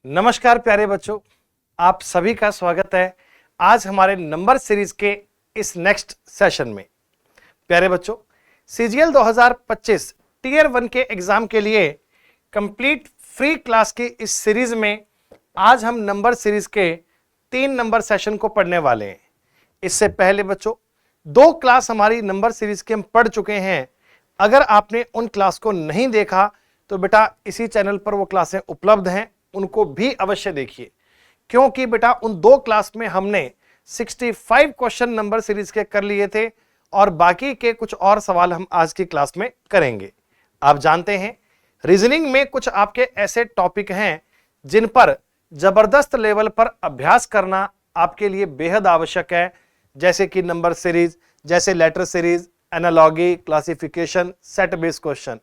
नमस्कार प्यारे बच्चों, आप सभी का स्वागत है आज हमारे नंबर सीरीज के इस नेक्स्ट सेशन में। प्यारे बच्चों, सीजीएल 2025 टीयर 1 के एग्जाम के लिए कंप्लीट फ्री क्लास की इस सीरीज में आज हम नंबर सीरीज के 3 नंबर सेशन को पढ़ने वाले हैं। इससे पहले बच्चों 2 क्लास हमारी नंबर सीरीज के हम पढ़ चुके हैं। अगर आपने उन क्लास को नहीं देखा तो बेटा इसी चैनल पर वो क्लासें उपलब्ध हैं, उनको भी अवश्य देखिए, क्योंकि बेटा उन 2 क्लास में हमने 65 क्वेश्चन नंबर सीरीज के कर लिए थे और बाकी के कुछ और सवाल हम आज की क्लास में करेंगे। आप जानते हैं रीजनिंग में कुछ आपके ऐसे टॉपिक हैं जिन पर जबरदस्त लेवल पर अभ्यास करना आपके लिए बेहद आवश्यक है, जैसे कि नंबर सीरीज, जैसे letter series, analogy, classification, set based question.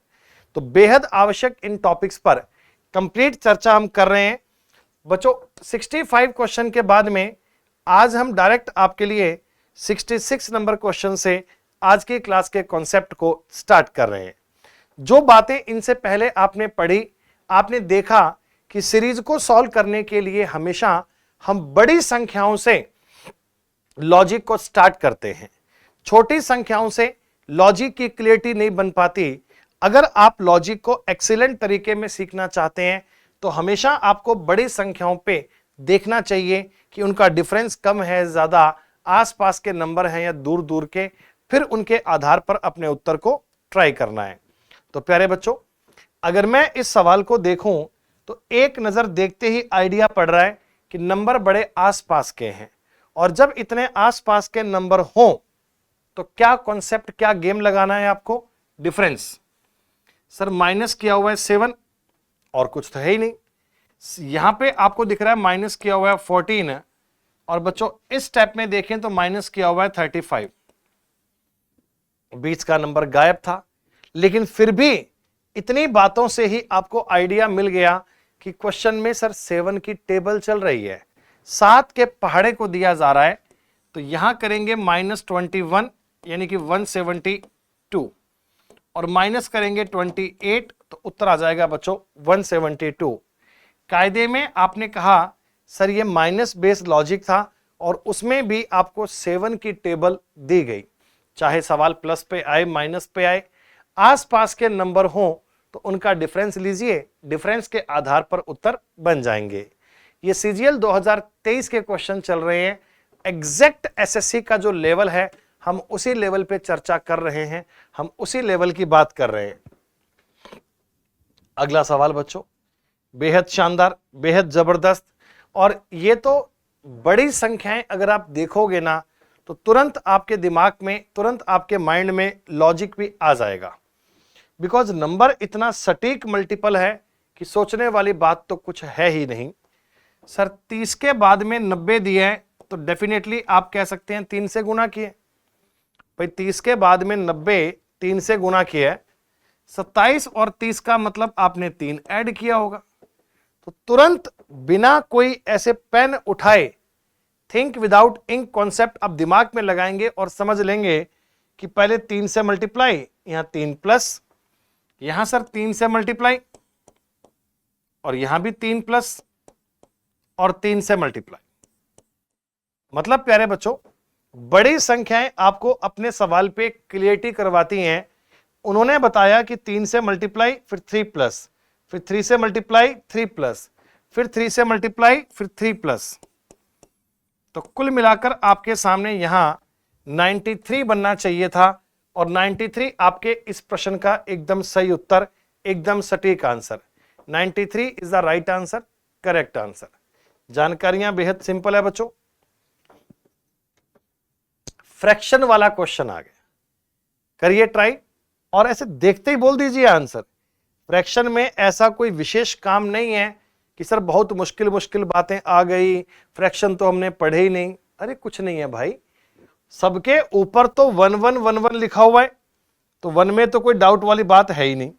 तो बेहद आवश्यक इन टॉपिक्स पर कंप्लीट चर्चा हम कर रहे हैं बच्चों। 65 क्वेश्चन के बाद में आज हम डायरेक्ट आपके लिए 66 नंबर क्वेश्चन से आज की क्लास के कॉन्सेप्ट को स्टार्ट कर रहे हैं। जो बातें इनसे पहले आपने पढ़ी, आपने देखा कि सीरीज को सॉल्व करने के लिए हमेशा हम बड़ी संख्याओं से लॉजिक को स्टार्ट करते हैं। छोटी संख्याओं से लॉजिक की क्लियरिटी नहीं बन पाती। अगर आप लॉजिक को एक्सीलेंट तरीके में सीखना चाहते हैं तो हमेशा आपको बड़ी संख्याओं पे देखना चाहिए कि उनका डिफरेंस कम है, ज्यादा, आसपास के नंबर हैं या दूर दूर के, फिर उनके आधार पर अपने उत्तर को ट्राई करना है। तो प्यारे बच्चों, अगर मैं इस सवाल को देखूं तो एक नजर देखते ही आइडिया पड़ रहा है कि नंबर बड़े आसपास के हैं, और जब इतने आसपास के नंबर हों तो क्या कॉन्सेप्ट, क्या गेम लगाना है आपको? डिफरेंस। सर माइनस किया हुआ है 7 और कुछ तो है ही नहीं। यहां पे आपको दिख रहा है माइनस किया हुआ है 14, और बच्चों इस स्टेप में देखें तो माइनस किया हुआ है 35। बीच का नंबर गायब था, लेकिन फिर भी इतनी बातों से ही आपको आइडिया मिल गया कि क्वेश्चन में सर 7 की टेबल चल रही है, 7 के पहाड़े को दिया जा रहा है। तो यहां करेंगे -21 यानी कि 172, और माइनस करेंगे 28 तो उत्तर आ जाएगा बच्चों 172। कायदे में आपने कहा सर ये माइनस बेस्ड लॉजिक था और उसमें भी आपको 7 की टेबल दी गई, चाहे सवाल प्लस पे आए माइनस पे आए, आसपास के नंबर हों तो उनका डिफरेंस लीजिए, डिफरेंस के आधार पर उत्तर बन जाएंगे। ये सीजीएल 2023 के क्वेश्चन चल रहे हैं। एग्जैक्ट एसएससी का जो लेवल है हम उसी लेवल पे चर्चा कर रहे हैं, हम उसी लेवल की बात कर रहे हैं। अगला सवाल बच्चों बेहद शानदार, बेहद जबरदस्त, और ये तो बड़ी संख्याएं अगर आप देखोगे ना तो तुरंत आपके दिमाग में, तुरंत आपके माइंड में लॉजिक भी आ जाएगा, बिकॉज नंबर इतना सटीक मल्टीपल है कि सोचने वाली बात तो कुछ है ही नहीं। सर 30 के बाद में 90 दिए हैं तो डेफिनेटली आप कह सकते हैं 3 से गुना किए। भाई 30 के बाद में 90 3 से गुना किया है, 27 और 30 का मतलब आपने 3 ऐड किया होगा। तो तुरंत बिना कोई ऐसे पेन उठाए, थिंक विदाउट इंक कॉन्सेप्ट आप दिमाग में लगाएंगे और समझ लेंगे कि पहले 3 से मल्टीप्लाई, यहां 3 प्लस, यहां सर 3 से मल्टीप्लाई, और यहां भी 3 प्लस और 3 से मल्टीप्लाई। मतलब प्यारे बच्चों, बड़ी संख्याएं आपको अपने सवाल पे क्लियरिटी करवाती हैं। उन्होंने बताया कि 3 से मल्टीप्लाई फिर 3 प्लस, फिर 3 से मल्टीप्लाई 3 प्लस, फिर 3 से मल्टीप्लाई फिर 3 प्लस। तो कुल मिलाकर आपके सामने यहां 93 बनना चाहिए था, और 93 आपके इस प्रश्न का एकदम सही उत्तर, एकदम सटीक answer. 93 is the right answer, correct answer. जानकारियां बेहद सिंपल है बच्चों। फ्रैक्शन वाला क्वेश्चन आ गया, करिए ट्राई, और ऐसे देखते ही बोल दीजिए आंसर। फ्रैक्शन में ऐसा कोई विशेष काम नहीं है कि सर बहुत मुश्किल मुश्किल बातें आ गई, फ्रैक्शन तो हमने पढ़े ही नहीं। अरे कुछ नहीं है भाई, सबके ऊपर तो 1111 लिखा हुआ है, तो 1 में तो कोई डाउट वाली बात है ही नहीं।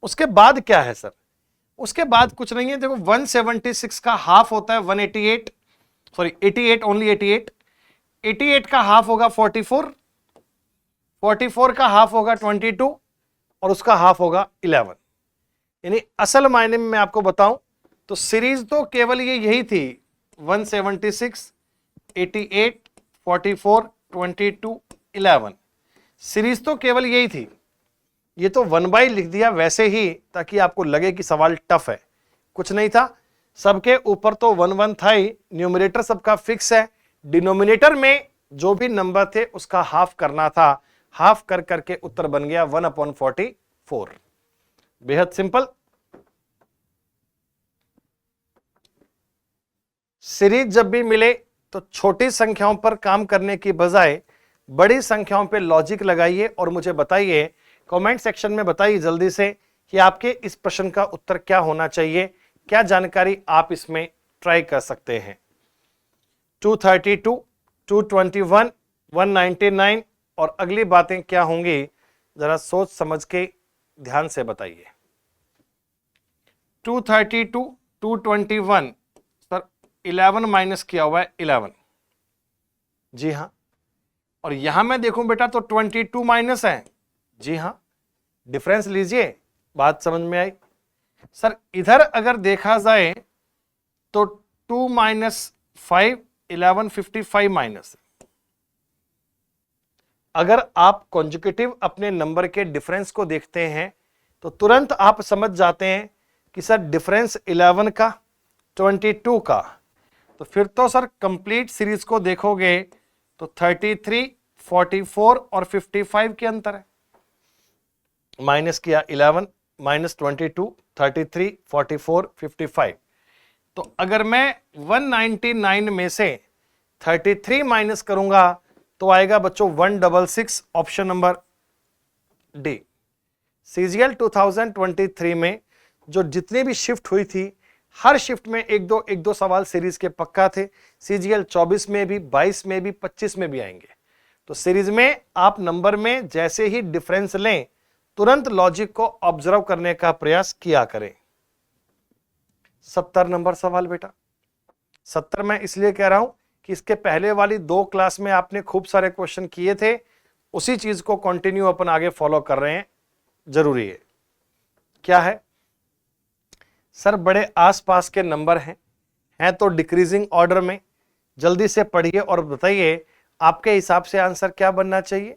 उसके बाद क्या है सर? उसके बाद कुछ नहीं है। देखो 176 का हाफ होता है 188, सॉरी 88, ओनली 88। 88 का हाफ होगा 44, 44 का हाफ होगा 22, और उसका हाफ होगा 11। यानी असल मायने में मैं आपको बताऊं तो सीरीज तो केवल ये यही थी 176, 88, 44, 22, 11। सीरीज तो केवल यही थी। ये तो 1/, लिख दिया वैसे ही ताकि आपको लगे कि सवाल टफ है, कुछ नहीं था। सबके ऊपर तो 1 1 था ही, न्यूमरेटर सबका फिक्स है, डिनोमिनेटर में जो भी नंबर थे उसका हाफ करना था, हाफ कर करके उत्तर बन गया 1/44। बेहद सिंपल। सीरीज जब भी मिले तो छोटी संख्याओं पर काम करने की बजाय बड़ी संख्याओं पे लॉजिक लगाइए और मुझे बताइए, कमेंट सेक्शन में बताइए जल्दी से कि आपके इस प्रश्न का उत्तर क्या होना चाहिए, क्या जानकारी आप इसमें ट्राई कर सकते हैं। 232, 221, 199 और अगली बातें क्या होंगी, जरा सोच समझ के ध्यान से बताइए। 232, 221, सर 11 माइनस किया हुआ है 11, जी हां। और यहां मैं देखूं बेटा तो 22 माइनस है, जी हां। डिफरेंस लीजिए, बात समझ में आई। सर इधर अगर देखा जाए तो 2 माइनस 5, 11, 55 माइनस। अगर आप कॉन्जुगेटिव अपने नंबर के डिफरेंस को देखते हैं तो तुरंत आप समझ जाते हैं कि सर डिफरेंस 11 का, 22 का, तो फिर तो सर कंप्लीट सीरीज को देखोगे तो 33, 44 और 55 के अंतर है। माइनस किया 11, माइनस 22, 33, 44, 55। तो अगर मैं 199 में से 33 माइनस करूंगा तो आएगा बच्चों 166, ऑप्शन नंबर डी। सीजीएल 2023 में जो जितनी भी शिफ्ट हुई थी, हर शिफ्ट में एक दो सवाल सीरीज के पक्का थे। सीजीएल 24 में भी, 22 में भी, 25 में भी आएंगे। तो सीरीज में आप नंबर में जैसे ही डिफरेंस लें, तुरंत लॉजिक को ऑब्जर्व करने का प्रयास किया करें। 70 नंबर सवाल बेटा। 70 मैं इसलिए कह रहा हूं कि इसके पहले वाली 2 क्लास में आपने खूब सारे क्वेश्चन किए थे, उसी चीज को कंटिन्यू अपन आगे फॉलो कर रहे हैं, जरूरी है। क्या है सर, बड़े आसपास के नंबर हैं तो डिक्रीजिंग ऑर्डर में। जल्दी से पढ़िए और बताइए आपके हिसाब से आंसर क्या बनना चाहिए।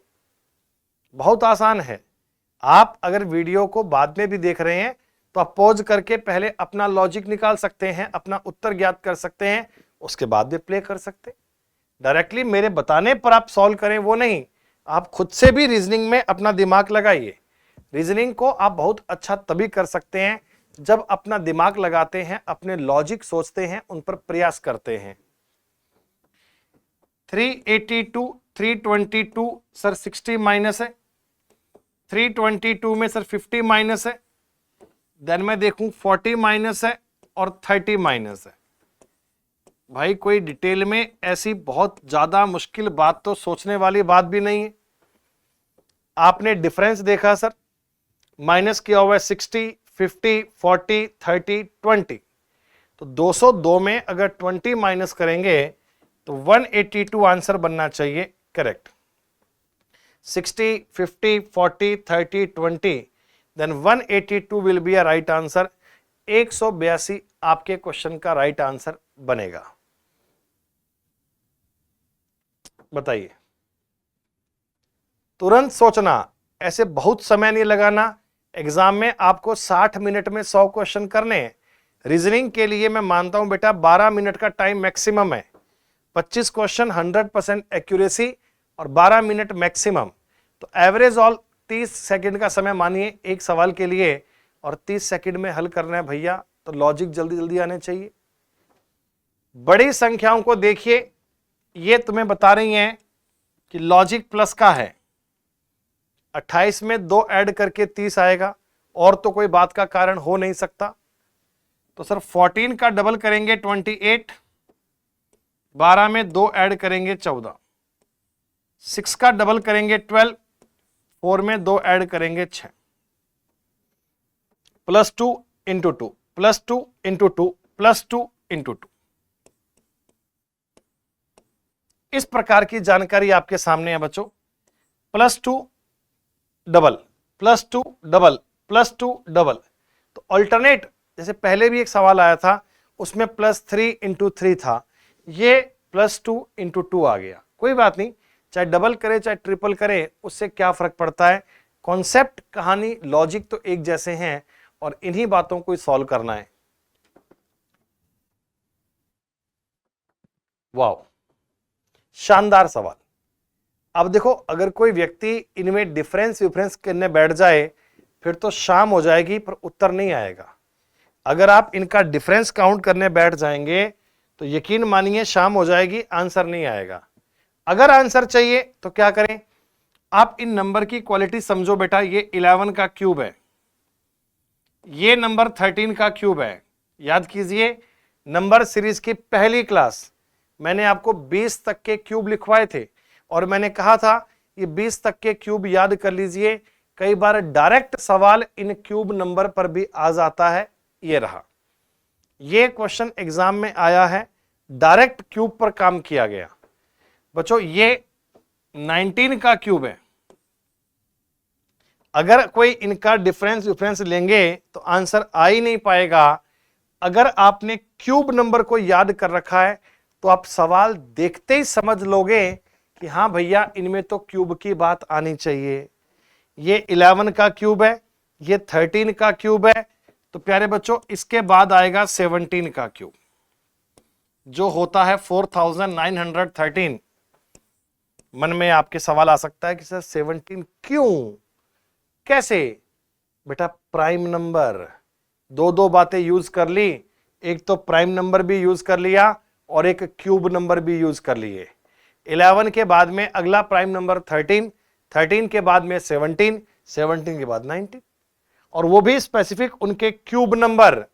बहुत आसान है। आप अगर वीडियो को बाद में भी देख रहे हैं तो आप पॉज करके पहले अपना लॉजिक निकाल सकते हैं, अपना उत्तर ज्ञात कर सकते हैं, उसके बाद भी प्ले कर सकते हैं। डायरेक्टली मेरे बताने पर आप सॉल्व करें वो नहीं, आप खुद से भी रीजनिंग में अपना दिमाग लगाइए। रीजनिंग को आप बहुत अच्छा तभी कर सकते हैं जब अपना दिमाग लगाते हैं, अपने लॉजिक सोचते हैं, उन पर प्रयास करते हैं। 382, 322 सर 60 माइनस है, 322 में सर 50 माइनस है, देन मैं देखूं 40 माइनस है और 30 माइनस है। भाई कोई डिटेल में ऐसी बहुत ज्यादा मुश्किल बात तो सोचने वाली बात भी नहीं है। आपने डिफरेंस देखा सर, माइनस किया हुआ है 60, 50, 40, 30, 20। तो 202 में अगर 20 माइनस करेंगे तो 182 आंसर बनना चाहिए correct. 60, 50, 40, 30, 20, then 182 will be a right answer. 182 आपके क्वेश्चन का राइट आंसर बनेगा। बताइए, तुरंत सोचना, ऐसे बहुत समय नहीं लगाना। एग्जाम में आपको 60 मिनट में 100 क्वेश्चन करने हैं। रीजनिंग के लिए मैं मानता हूं बेटा 12 मिनट का टाइम मैक्सिमम है। 25 क्वेश्चन 100% एक्यूरेसी और 12 मिनट मैक्सिमम। तो एवरेज ऑल 30 सेकंड का समय मानिए एक सवाल के लिए, और 30 सेकंड में हल करना है भैया, तो लॉजिक जल्दी जल्दी आने चाहिए। बड़ी संख्याओं को देखिए, ये तुम्हें बता रही हैं कि लॉजिक प्लस का है। 28 में 2 ऐड करके 30 आएगा, और तो कोई बात का कारण हो नहीं सकता। तो सर 14 का डबल करेंगे 28, 12 में 2 ऐड करेंगे 14, 6 का डबल करेंगे 12, 4 में 2 ऐड करेंगे 6, +2 इंटू 2, +2 इंटू 2, +2 इंटू 2। इस प्रकार की जानकारी आपके सामने है बच्चों। +2 डबल, +2 डबल, +2 डबल। तो अल्टरनेट जैसे पहले भी एक सवाल आया था, उसमें +3 × 3 था, ये +2 × 2 आ गया। कोई बात नहीं, चाहे डबल करे चाहे ट्रिपल करे, उससे क्या फर्क पड़ता है। कॉन्सेप्ट, कहानी, लॉजिक तो एक जैसे हैं और इन्हीं बातों को सॉल्व करना है। वाह, शानदार सवाल। अब देखो, अगर कोई व्यक्ति इनमें डिफरेंस विफरेंस करने बैठ जाए फिर तो शाम हो जाएगी पर उत्तर नहीं आएगा। अगर आप इनका डिफरेंस काउंट करने बैठ जाएंगे तो यकीन मानिए शाम हो जाएगी, आंसर नहीं आएगा। अगर आंसर चाहिए तो क्या करें, आप इन नंबर की क्वालिटी समझो बेटा। ये 11 का क्यूब है, ये नंबर 13 का क्यूब है। याद कीजिए, नंबर सीरीज की पहली क्लास मैंने आपको 20 तक के क्यूब लिखवाए थे और मैंने कहा था ये 20 तक के क्यूब याद कर लीजिए। कई बार डायरेक्ट सवाल इन क्यूब नंबर पर भी आ जाता है। ये रहा, ये क्वेश्चन एग्जाम में आया है, डायरेक्ट क्यूब पर काम किया गया। बच्चों, ये 19 का क्यूब है। अगर कोई इनका डिफरेंस लेंगे तो आंसर आ ही नहीं पाएगा। अगर आपने क्यूब नंबर को याद कर रखा है तो आप सवाल देखते ही समझ लोगे कि हाँ भैया, इनमें तो क्यूब की बात आनी चाहिए। ये 11 का क्यूब है, ये 13 का क्यूब है। तो प्यारे बच्चों, इसके बाद आएगा 17 का क्यूब जो होता है 4913। मन में आपके सवाल आ सकता है कि सर 17 क्यों, कैसे? बेटा, प्राइम नंबर, दो बातें यूज कर ली। एक तो प्राइम नंबर भी यूज कर लिया और एक क्यूब नंबर भी यूज कर लिए। 11 के बाद में अगला प्राइम नंबर 13, 13 के बाद में 17, 17 के बाद 19, और वो भी स्पेसिफिक उनके क्यूब नंबर।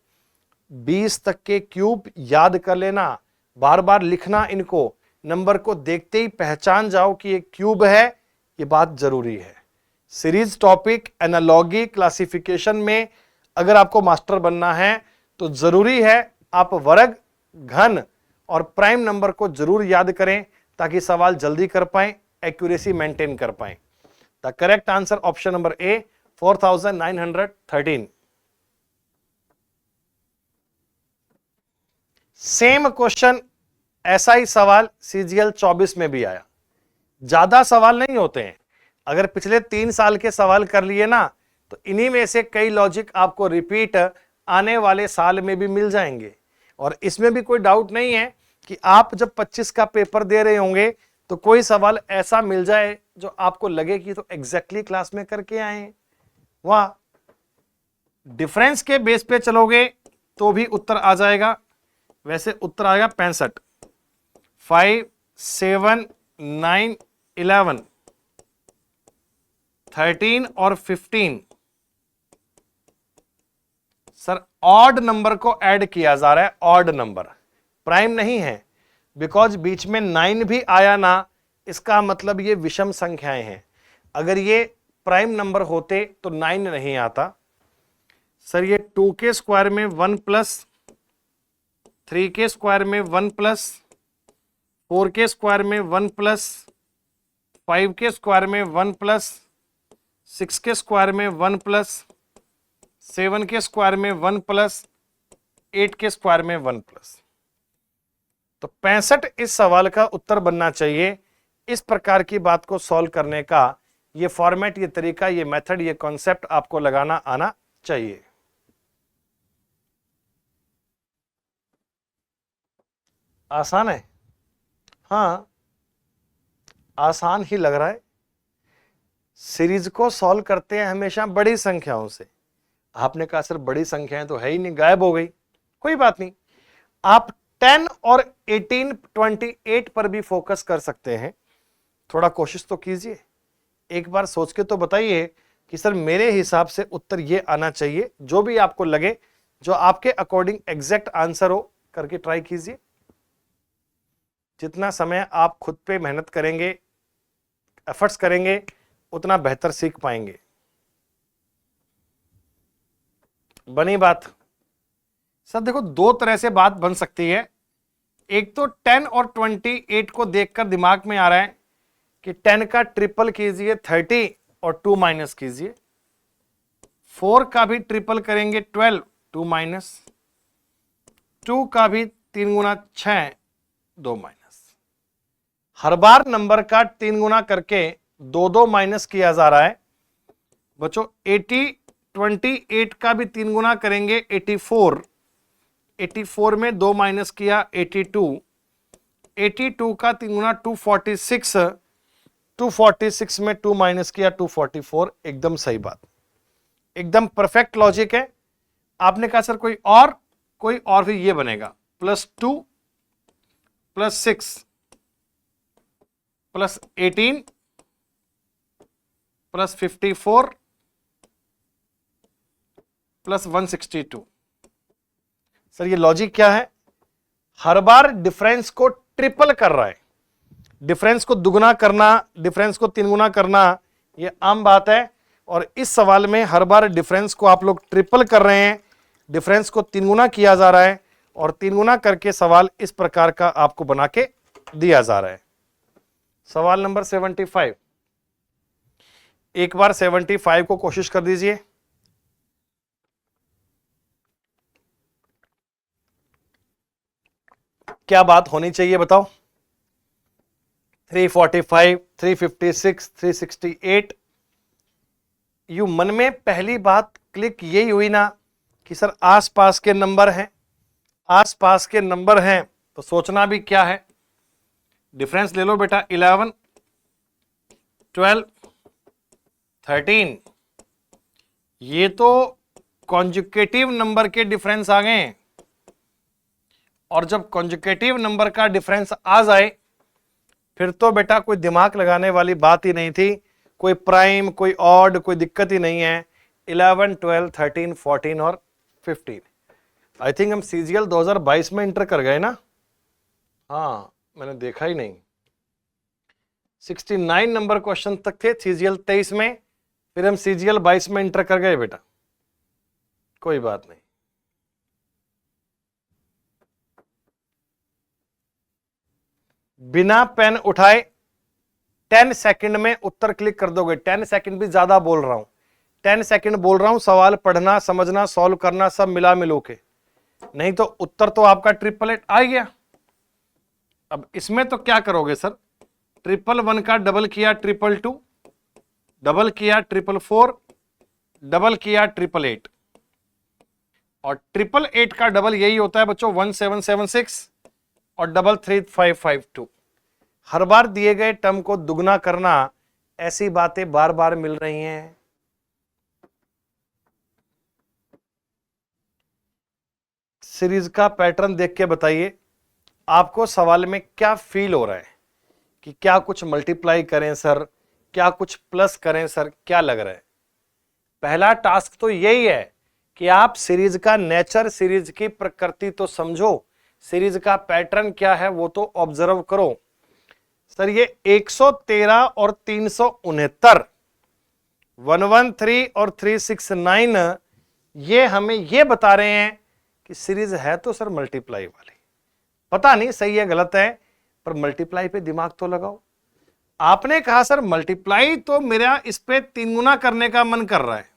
20 तक के क्यूब याद कर लेना, बार बार लिखना इनको, नंबर को देखते ही पहचान जाओ कि ये क्यूब है, ये बात जरूरी है। सीरीज टॉपिक एनालॉजी क्लासिफिकेशन में अगर आपको मास्टर बनना है तो जरूरी है आप वर्ग, घन और प्राइम नंबर को जरूर याद करें ताकि सवाल जल्दी कर पाएं, एक्यूरेसी मेंटेन कर पाएं। The correct answer option number A, 4913। Same question, ऐसा ही सवाल CGL 24 में भी आया। ज्यादा सवाल नहीं होते हैं, अगर पिछले 3 साल के सवाल कर लिए ना तो इन्हीं में से कई लॉजिक आपको रिपीट आने वाले साल में भी मिल जाएंगे। और इसमें भी कोई डाउट नहीं है कि आप जब 25 का पेपर दे रहे होंगे तो कोई सवाल ऐसा मिल जाए जो आपको लगे कि तो एग्जैक्टली क्लास में करके आए हैं। वाह, डिफरेंस के बेस पे चलोगे तो भी उत्तर आ जाएगा। वैसे उत्तर आएगा 65, 5, 7, 9, 11, 13 और 15। सर, ऑड नंबर को ऐड किया जा रहा है, ऑड नंबर, प्राइम नहीं है। बिकॉज बीच में 9 भी आया ना, इसका मतलब ये विषम संख्याएं हैं। अगर ये प्राइम नंबर होते तो 9 नहीं आता। सर, ये 2 के स्क्वायर में 1 प्लस, 3 के स्क्वायर में 1 प्लस, 4 के स्क्वायर में 1 प्लस, 5 के स्क्वायर में 1 प्लस, 6 के स्क्वायर में 1 प्लस, 7 के स्क्वायर में 1 प्लस, 8 के स्क्वायर में 1 प्लस। तो 65 इस सवाल का उत्तर बनना चाहिए। इस प्रकार की बात को सॉल्व करने का ये फॉर्मेट, ये तरीका, ये मेथड, ये कॉन्सेप्ट आपको लगाना आना चाहिए। आसान है? हाँ, आसान ही लग रहा है। सीरीज को सॉल्व करते हैं हमेशा बड़ी संख्याओं से। आपने कहा सर बड़ी संख्याएं तो है ही नहीं, गायब हो गई। कोई बात नहीं, आप 10 और 18, 28 पर भी फोकस कर सकते हैं। थोड़ा कोशिश तो कीजिए, एक बार सोच के तो बताइए कि सर मेरे हिसाब से उत्तर ये आना चाहिए। जो भी आपको लगे, जो आपके अकॉर्डिंग एग्जैक्ट आंसर हो, करके ट्राई कीजिए। जितना समय आप खुद पे मेहनत करेंगे, एफर्ट्स करेंगे, उतना बेहतर सीख पाएंगे। बनी बात? सर देखो, दो तरह से बात बन सकती है। एक तो 10 और 28 को देखकर दिमाग में आ रहा है कि 10 का ट्रिपल कीजिए 30 और 2 माइनस कीजिए, 4 का भी ट्रिपल करेंगे 12 2 माइनस, 2 का भी 3 गुना 6, 2 माइनस। हर बार नंबर का 3 गुना करके 2 माइनस किया जा रहा है बच्चों। 28 का भी 3 गुना करेंगे 84, 84 में 2 माइनस किया 82, 82 का 3 गुना 246, 246 में 2 माइनस किया 244। एकदम सही बात, एकदम परफेक्ट लॉजिक है। आपने कहा सर कोई और भी ये बनेगा, +2 +6 +18 +54 +162। सर ये लॉजिक क्या है? हर बार डिफरेंस को ट्रिपल कर रहा है, डिफरेंस को दुगना करना, डिफरेंस को 3 गुना करना, ये आम बात है। और इस सवाल में हर बार डिफरेंस को आप लोग ट्रिपल कर रहे हैं, डिफरेंस को 3 गुना किया जा रहा है और 3 गुना करके सवाल इस प्रकार का आपको बना के दिया जा रहा है। सवाल नंबर 75, एक बार 75 को कोशिश कर दीजिए। क्या बात होनी चाहिए बताओ? 345, 356, 368। यू मन में पहली बात क्लिक यही हुई ना कि सर आसपास के नंबर हैं, आसपास के नंबर हैं तो सोचना भी क्या है। डिफरेंस ले लो बेटा, 11, 12, 13। ये तो कॉन्जुगेटिव नंबर के डिफरेंस आ गए, और जब कॉन्जुगेटिव नंबर का डिफरेंस आ जाए फिर तो बेटा कोई दिमाग लगाने वाली बात ही नहीं थी, कोई प्राइम, कोई ऑड, कोई दिक्कत ही नहीं है। 11, 12, 13, 14 और 15। आई थिंक हम सीजीएल 2022 में इंटर कर गए ना? हाँ, मैंने देखा ही नहीं। 69 नंबर क्वेश्चन तक थे सीजीएल 23 में, फिर हम सीजीएल 22 में इंटर कर गए बेटा, कोई बात नहीं। बिना पेन उठाए 10 सेकंड में उत्तर क्लिक कर दोगे। 10 सेकंड भी ज्यादा बोल रहा हूं, 10 सेकंड बोल रहा हूं। सवाल पढ़ना, समझना, सॉल्व करना सब मिला मिलो के, नहीं तो उत्तर तो आपका 888 आ गया। अब इसमें तो क्या करोगे सर? 111 का डबल किया 222, डबल किया 444, डबल किया 888, और 888 का डबल यही होता है बच्चों 1776 और 33552। हर बार दिए गए टर्म को दुगना करना, ऐसी बातें बार बार मिल रही हैं। सीरीज का पैटर्न देख के बताइए आपको सवाल में क्या फील हो रहा है, कि क्या कुछ मल्टीप्लाई करें सर, क्या कुछ प्लस करें सर, क्या लग रहा है? पहला टास्क तो यही है कि आप सीरीज का नेचर, सीरीज की प्रकृति तो समझो, सीरीज का पैटर्न क्या है वो तो ऑब्जर्व करो। सर ये 113 और 369, 113 और 369 ये हमें ये बता रहे हैं कि सीरीज है तो सर मल्टीप्लाई वाली। पता नहीं सही है गलत है, पर मल्टीप्लाई पे दिमाग तो लगाओ। आपने कहा सर मल्टीप्लाई तो मेरा इस पे 3 गुना करने का मन कर रहा है,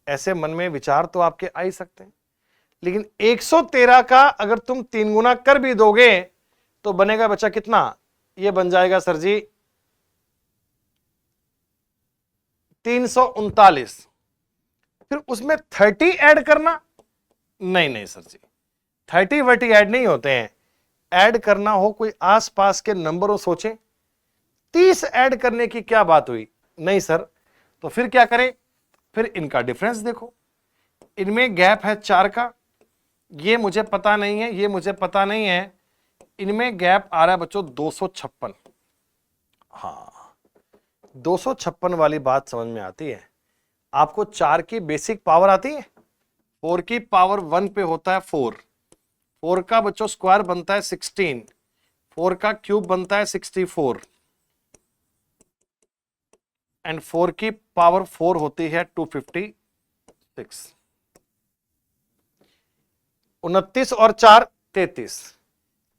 ऐसे मन में विचार तो आपके आ ही सकते हैं। लेकिन 113 का अगर तुम 3 गुना कर भी दोगे तो बनेगा बच्चा कितना? ये बन जाएगा सर जी 339। फिर उसमें 30 ऐड करना? नहीं नहीं सर जी, 30 वर्टी ऐड नहीं होते हैं। ऐड करना हो कोई आसपास के नंबरों सोचें। 30 ऐड करने की क्या बात हुई? नहीं सर। तो फिर क्या करें? फिर इनका डिफरेंस देखो, इनमें गैप है 4 का, ये मुझे पता नहीं है, ये मुझे पता नहीं है, इनमें गैप आ रहा है बच्चों 256। हाँ, 256 वाली बात समझ में आती है। आपको 4 की बेसिक पावर आती है? 4 की पावर 1 पे होता है 4, 4 का बच्चों स्क्वायर बनता है 16, 4 का क्यूब बनता है 64, एंड 4 की पावर 4 होती है 256। 29 और 4 33,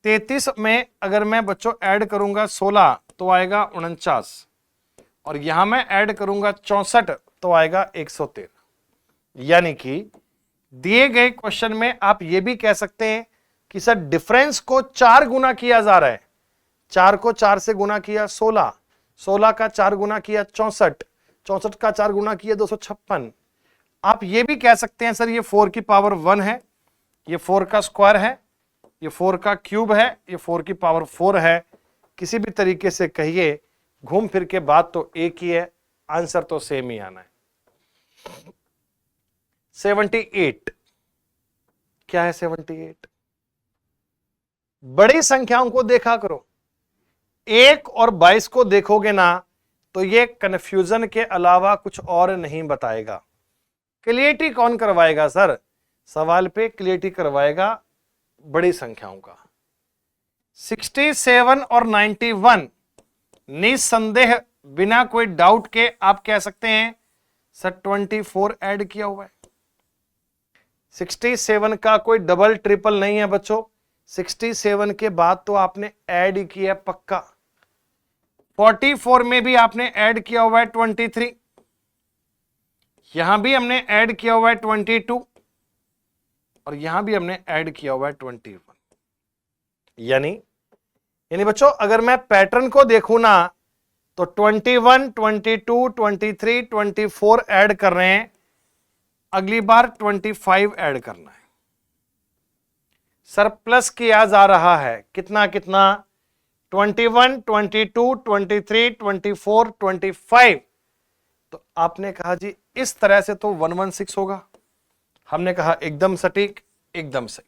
33 में अगर मैं बच्चों ऐड करूंगा 16 तो आएगा 49, और यहां मैं ऐड करूंगा 64 तो आएगा 113। यानी कि दिए गए क्वेश्चन में आप ये भी कह सकते हैं कि सर डिफरेंस को 4 गुना किया जा रहा है, 4 को 4 से गुना किया 16, 16 का 4 गुना किया 64, 64 का 4 गुना किया 256। आप ये भी कह सकते हैं सर ये 4 की पावर 1 है, ये 4 का स्क्वायर है, ये 4 का क्यूब है, ये 4 की पावर 4 है। किसी भी तरीके से कहिए, घूम फिर के बात तो एक ही है, आंसर तो सेम ही आना है। 78 क्या है? 78 बड़ी संख्याओं को देखा करो, 1 और 22 को देखोगे ना तो ये कंफ्यूजन के अलावा कुछ और नहीं बताएगा। क्लियरिटी कौन करवाएगा सर? सवाल पे क्लियरिटी करवाएगा बड़ी संख्याओं का। 67 और 91 निसंदेह बिना कोई डाउट के आप कह सकते हैं सर 24 ऐड किया हुआ है। 67 का कोई डबल ट्रिपल नहीं है बच्चों, 67 के बाद तो आपने ऐड किया पक्का। 44 में भी आपने ऐड किया हुआ है 23, यहां भी हमने ऐड किया हुआ है 22 और यहां भी हमने ऐड किया हुआ है 21। यानी बच्चों अगर मैं पैटर्न को देखूं ना तो 21, 22, 23, 24 ऐड कर रहे हैं, अगली बार 25 ऐड करना है। सर प्लस किया जा रहा है कितना कितना? 21, 22, 23, 24, 25। तो आपने कहा जी इस तरह से तो 116 होगा। हमने कहा एकदम सटीक, एकदम सही।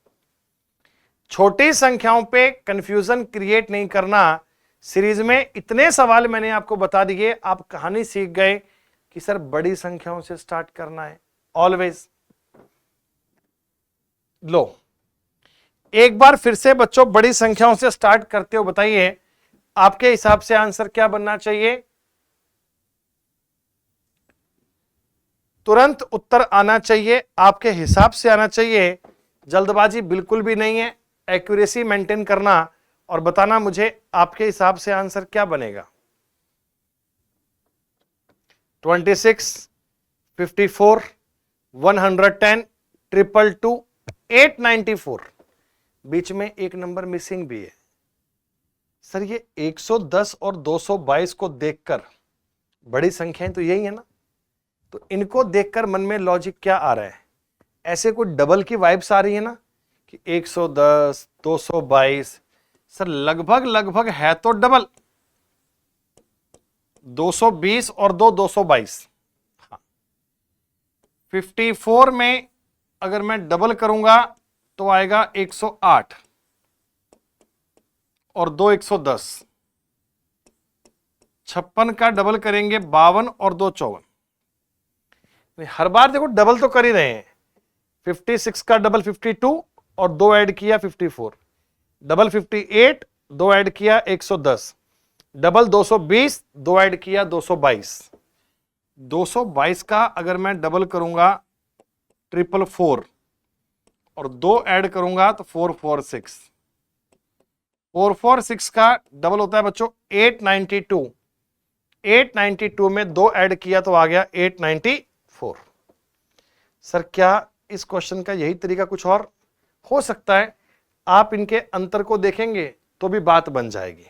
छोटी संख्याओं पे कंफ्यूजन क्रिएट नहीं करना। सीरीज में इतने सवाल मैंने आपको बता दिए, आप कहानी सीख गए कि सर बड़ी संख्याओं से स्टार्ट करना है ऑलवेज। लो एक बार फिर से बच्चों बड़ी संख्याओं से स्टार्ट करते हो, बताइए आपके हिसाब से आंसर क्या बनना चाहिए? तुरंत उत्तर आना चाहिए, आपके हिसाब से आना चाहिए, जल्दबाजी बिल्कुल भी नहीं है। एक्यूरेसी मेंटेन करना और बताना मुझे आपके हिसाब से आंसर क्या बनेगा। 26, 54, 110, 222, 894। बीच में एक नंबर मिसिंग भी है। सर ये 110 और 222 को देखकर, बड़ी संख्याएं तो यही है ना, तो इनको देखकर मन में लॉजिक क्या आ रहा है? ऐसे कोई डबल की वाइब्स आ रही है ना कि 110, 222। सर लगभग लगभग है तो डबल, 220 और 222। हाँ 54 में अगर मैं डबल करूंगा तो आएगा 108 और 2 110। 56 का डबल करेंगे 52 और 2 54। हर बार देखो डबल तो कर ही रहे हैं। 56 का डबल 52 और 2 ऐड किया 54, डबल 58, 2 ऐड किया 110, डबल 220, 2 ऐड किया 222। 222 का अगर मैं डबल करूंगा 444 और 2 ऐड करूंगा तो 446। 446 का डबल होता है बच्चों 892, 892 में 2 ऐड किया तो आ गया 894। सर क्या इस क्वेश्चन का यही तरीका कुछ और हो सकता है? आप इनके अंतर को देखेंगे तो भी बात बन जाएगी।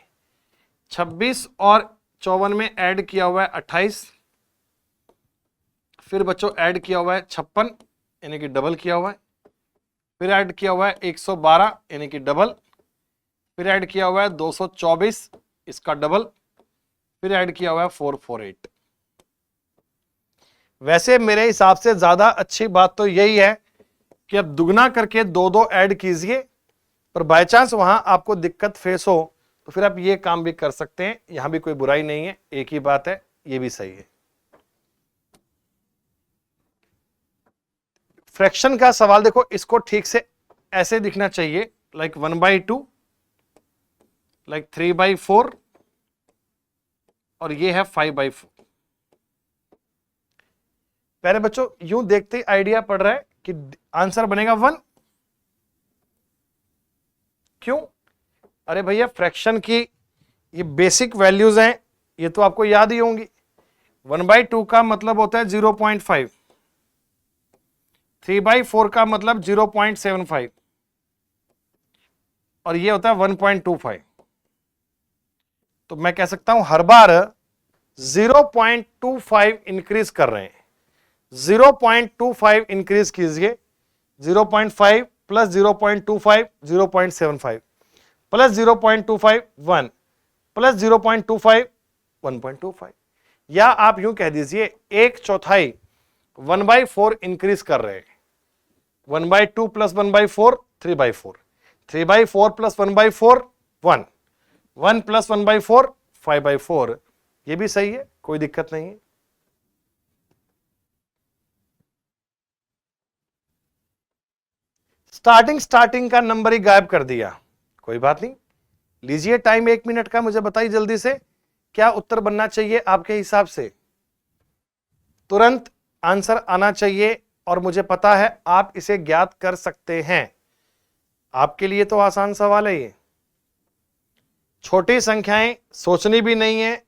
26 और 54 में ऐड किया हुआ है 28, फिर बच्चों ऐड किया हुआ है 56 यानी कि डबल किया हुआ है, फिर ऐड किया हुआ है 112 यानी कि डबल, फिर ऐड किया हुआ है 224 इसका डबल, फिर ऐड किया हुआ है 448। वैसे मेरे हिसाब से ज्यादा अच्छी बात तो यही है कि अब दुगना करके 2-2 ऐड कीजिए, पर बाय चांस वहां आपको दिक्कत फेस हो तो फिर आप ये काम भी कर सकते हैं, यहां भी कोई बुराई नहीं है, एक ही बात है, ये भी सही है। फ्रैक्शन का सवाल देखो, इसको ठीक से ऐसे दिखना चाहिए, लाइक 1/2, लाइक 3/4 और ये है 5/4। पहले बच्चों यूं देखते ही आइडिया पड़ रहा है कि आंसर बनेगा 1। क्यों? अरे भैया फ्रैक्शन की ये बेसिक वैल्यूज हैं, ये तो आपको याद ही होंगी। 1/2 का मतलब होता है 0.5, 3/4 का मतलब 0.75 और ये होता है 1.25। तो मैं कह सकता हूं हर बार 0.25 इंक्रीज कर रहे हैं। 0.25 इंक्रीज कीजिए, 0.5 प्लस 0.25 0.75 प्लस 0.25 1 प्लस 0.25 1.25, या आप यूं कह दीजिए 1/4 1/4 इंक्रीज कर रहे हैं। 1/2 प्लस 1/4 3/4, 3/4 प्लस 1/4 1, 1 प्लस 1/4 5/4। ये भी सही है, कोई दिक्कत नहीं है। स्टार्टिंग का नंबर ही गायब कर दिया, कोई बात नहीं। लीजिए टाइम 1 मिनट का, मुझे बताइए जल्दी से क्या उत्तर बनना चाहिए आपके हिसाब से। तुरंत आंसर आना चाहिए और मुझे पता है आप इसे ज्ञात कर सकते हैं। आपके लिए तो आसान सवाल है ये। छोटी संख्याएं सोचनी भी नहीं है,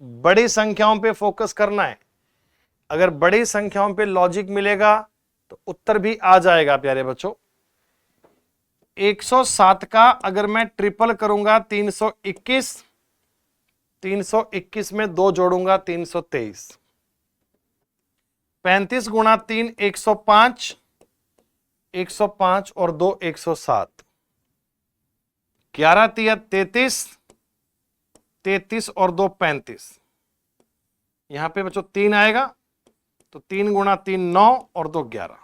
बड़ी संख्याओं पे फोकस करना है। अगर बड़ी संख्याओं पे लॉजिक मिलेगा तो उत्तर भी आ जाएगा प्यारे बच्चों। 107 का अगर मैं ट्रिपल करूंगा 321, 321 में 2 जोड़ूंगा 323, 35 गुणा 3 105, 105 और 2 107, 11 तिया 33, 33 और 2 35। यहां पे बच्चों 3 आएगा तो 3 गुणा 3 9 और 2 11।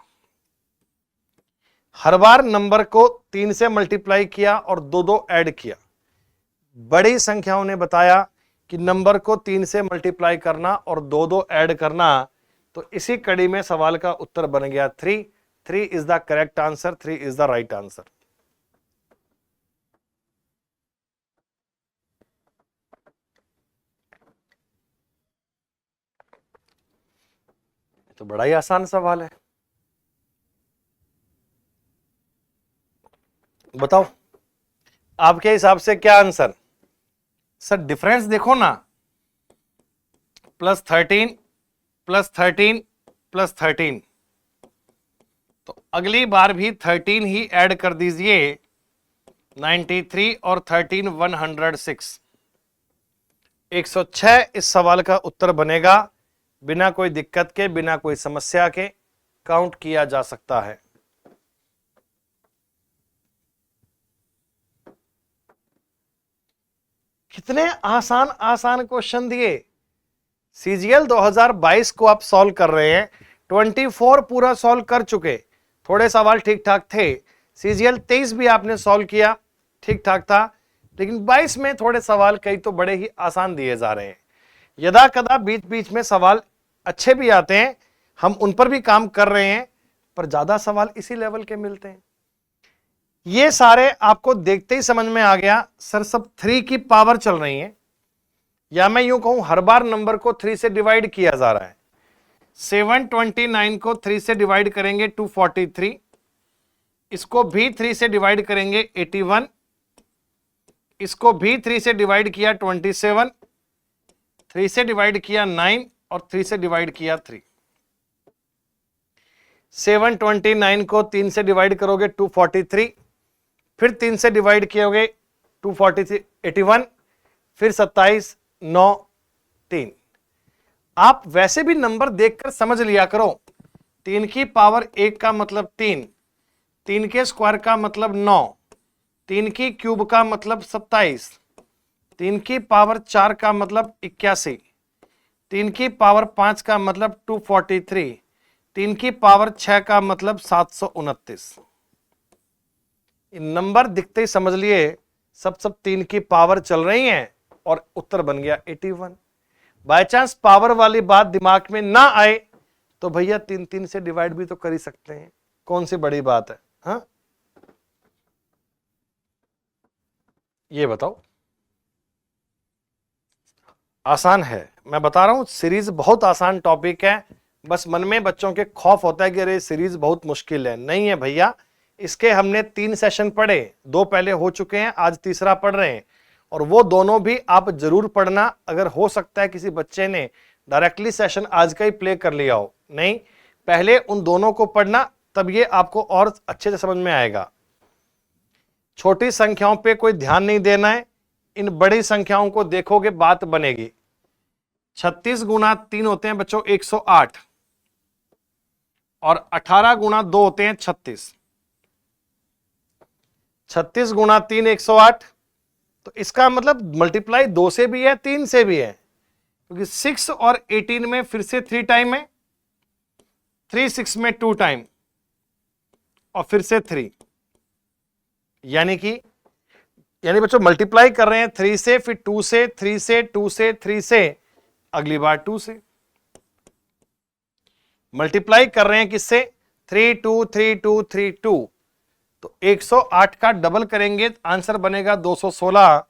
हर बार नंबर को 3 से मल्टीप्लाई किया और 2 ऐड किया। बड़ी संख्याओं ने बताया कि नंबर को 3 से मल्टीप्लाई करना और 2 ऐड करना, तो इसी कड़ी में सवाल का उत्तर बन गया 3। 3 is the correct answer, 3 is the right answer. तो बड़ा ही आसान सवाल है, बताओ आपके हिसाब से क्या आंसर। सर डिफरेंस देखो ना, +13 +13 +13, तो अगली बार भी 13 ही ऐड कर दीजिए। 93 और 13 106, 106 इस सवाल का उत्तर बनेगा। बिना कोई दिक्कत के, बिना कोई समस्या के काउंट किया जा सकता है। कितने आसान आसान क्वेश्चन दिए। सीजीएल 2022 को आप सॉल्व कर रहे हैं, 24 पूरा सॉल्व कर चुके, थोड़े सवाल ठीक ठाक थे। सीजीएल 23 भी आपने सॉल्व किया, ठीक ठाक था, लेकिन 22 में थोड़े सवाल कई तो बड़े ही आसान दिए जा रहे हैं। यदा कदा बीच बीच में सवाल अच्छे भी आते हैं, हम उन पर भी काम कर रहे हैं, पर ज्यादा सवाल इसी लेवल के मिलते हैं। ये सारे आपको देखते ही समझ में आ गया सर सब 3 की पावर चल रही है, या मैं यूं कहूं हर बार नंबर को 3 से डिवाइड किया जा रहा है। 729 को 3 से डिवाइड करेंगे 243, इसको भी 3 से डिवाइड करेंगे 81, इसको भी 3 से डिवाइड किया 27, 3 से डिवाइड किया 9 और 3 से डिवाइड किया 3। 729 को 3 से डिवाइड करोगे 243, फिर 3 से डिवाइड कियोगे 243 81, फिर 27 9 3। आप वैसे भी नंबर देखकर समझ लिया करो। 3 की पावर 1 का मतलब 3, 3 के स्क्वायर का मतलब 9, 3 की क्यूब का मतलब 27, 3 की पावर 4 का मतलब 81, 3 की पावर 5 का मतलब 243, 3 की पावर 6 का मतलब 729। नंबर दिखते ही समझ लिए सब 3 की पावर चल रही हैं और उत्तर बन गया 81। बाय चांस पावर वाली बात दिमाग में ना आए तो भैया 3 से डिवाइड भी तो कर ही सकते हैं, कौन सी बड़ी बात है। हाँ ये बताओ, आसान है, मैं बता रहा हूं सीरीज बहुत आसान टॉपिक है। बस मन में बच्चों के खौफ होता है कि अरे सीरीज बहुत मुश्किल है। नहीं है भैया, इसके हमने 3 सेशन पढ़े, 2 पहले हो चुके हैं, आज तीसरा पढ़ रहे हैं, और वो दोनों भी आप जरूर पढ़ना। अगर हो सकता है किसी बच्चे ने डायरेक्टली सेशन आज का ही प्ले कर लिया हो, नहीं, पहले उन दोनों को पढ़ना, तब ये आपको और अच्छे से समझ में आएगा। छोटी संख्याओं पे कोई ध्यान नहीं देना है, इन बड़ी संख्याओं को देखोगे बात बनेगी। 36 गुना 3 होते हैं बच्चों 108 और 18 गुना 2 होते हैं 36। 36 गुना 3 108, तो इसका मतलब मल्टीप्लाई 2 से भी है 3 से भी है, क्योंकि 6 और 18 में फिर से 3 टाइम है, 3 6 में 2 टाइम और फिर से 3, यानी बच्चों मल्टीप्लाई कर रहे हैं 3 से, फिर 2 से, 3 से, 2 से, 3 से, अगली बार 2 से मल्टीप्लाई कर रहे हैं किससे, 3 2 3 2 3 2, तो 108 का डबल करेंगे तो आंसर बनेगा 216।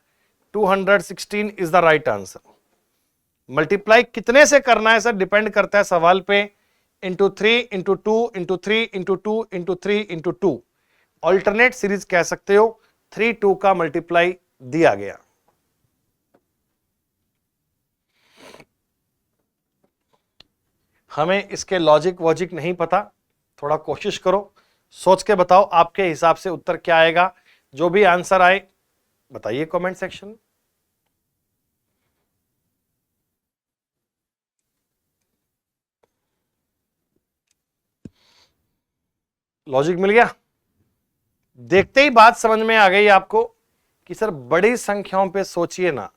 216 is the right answer. Multiply कितने से करना है सर, डिपेंड करता है सवाल पे। Into 3 into 2 into 3 into 2 into 3 into 2, alternate series कह सकते हो। 3 2 का मल्टीप्लाई दिया गया। हमें इसके लॉजिक वॉजिक नहीं पता, थोड़ा कोशिश करो, सोच के बताओ आपके हिसाब से उत्तर क्या आएगा। जो भी आंसर आए बताइए कमेंट सेक्शन में। लॉजिक मिल गया? देखते ही बात समझ में आ गई आपको कि सर बड़ी संख्याओं पे सोचिए ना।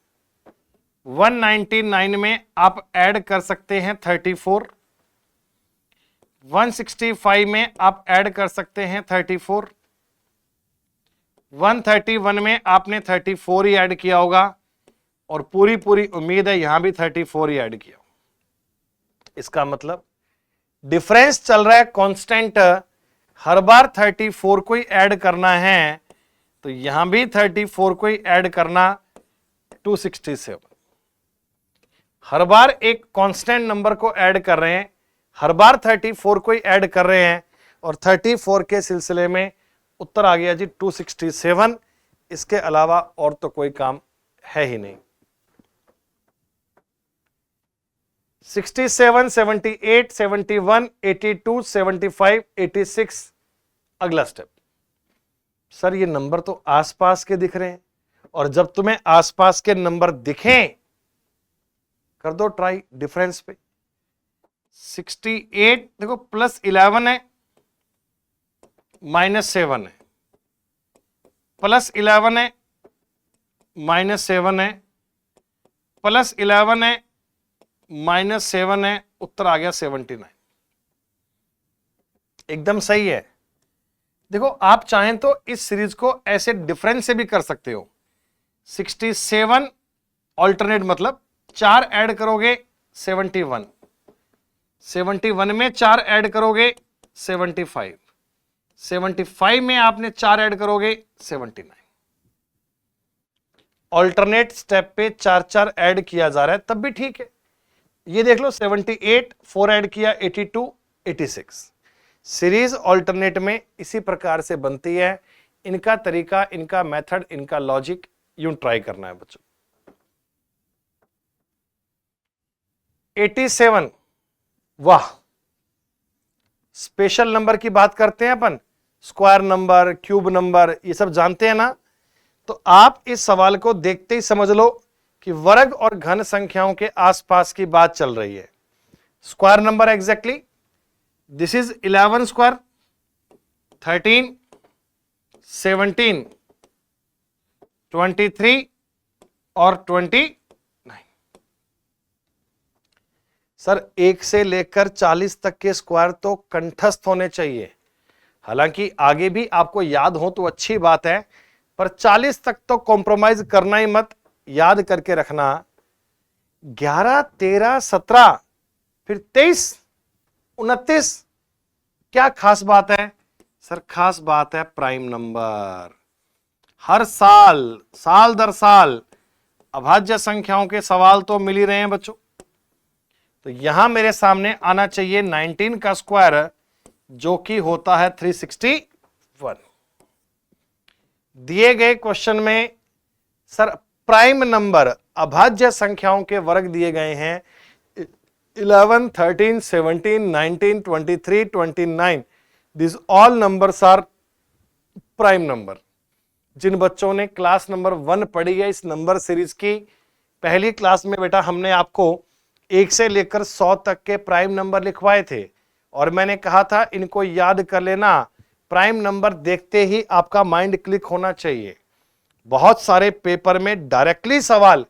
199 में आप ऐड कर सकते हैं 34, 165 में आप ऐड कर सकते हैं 34, 131 में आपने 34 ही ऐड किया होगा, और पूरी पूरी उम्मीद है यहां भी 34 ही ऐड किया। इसका मतलब डिफरेंस चल रहा है कांस्टेंट, हर बार 34 को ही ऐड करना है, तो यहां भी 34 को ही ऐड करना 267। हर बार एक कांस्टेंट नंबर को ऐड कर रहे हैं, हर बार 34 को ही ऐड कर रहे हैं, और 34 के सिलसिले में उत्तर आ गया जी 267। इसके अलावा और तो कोई काम है ही नहीं। 67, 78, 71, 82, 75, 86 अगला स्टेप। सर ये नंबर तो आसपास के दिख रहे हैं, और जब तुम्हें आसपास के नंबर दिखें कर दो ट्राई डिफरेंस पे। 68 देखो प्लस 11 है -7 है, प्लस 11 है -7 है, प्लस 11 है -7 है, उत्तर आ गया 79। एकदम सही है। देखो आप चाहें तो इस सीरीज को ऐसे डिफरेंस से भी कर सकते हो। 67 ऑल्टरनेट मतलब 4 ऐड करोगे 71, 71 में 4 ऐड करोगे 75, 75 में आपने 4 ऐड करोगे 79। ऑल्टरनेट स्टेप पे 4 ऐड किया जा रहा है तब भी ठीक है। ये देख लो 78 4 ऐड किया 82 86। सीरीज ऑल्टरनेट में इसी प्रकार से बनती है। इनका तरीका, इनका मेथड, इनका लॉजिक यूं ट्राई करना है बच्चों। 87, वाह, स्पेशल नंबर की बात करते हैं अपन, स्क्वायर नंबर, क्यूब नंबर, ये सब जानते हैं ना। तो आप इस सवाल को देखते ही समझ लो कि वर्ग और घन संख्याओं के आसपास की बात चल रही है। Square number exactly this is 11 square, 13, 17, 23 और 29। सर 1 से लेकर 40 तक के स्क्वायर तो कंठस्थ होने चाहिए। हालांकि आगे भी आपको याद हो तो अच्छी बात है, पर 40 तक तो कॉम्प्रोमाइज करना ही मत, याद करके रखना। 11, 13, 17, फिर 23, 29, क्या खास बात है सर? खास बात है प्राइम नंबर। हर साल, साल दर साल अभाज्य संख्याओं के सवाल तो मिल ही रहे हैं बच्चों। तो यहां मेरे सामने आना चाहिए 19 का स्क्वायर, जो कि होता है 361। दिए गए क्वेश्चन में सर प्राइम नंबर, अभाज्य संख्याओं के वर्ग दिए गए हैं 11, 13, 17, 19, 23, 29। This all numbers are prime number. जिन बच्चों ने क्लास नंबर 1 पढ़ी है इस नंबर सीरीज की, पहली क्लास में बेटा हमने आपको 1 से लेकर 100 तक के प्राइम नंबर लिखवाए थे और मैंने कहा था इनको याद कर लेना। प्राइम नंबर देखते ही आपका माइंड क्लिक होना चाहिए। बहुत सारे पेपर में डायरेक्टली सवाल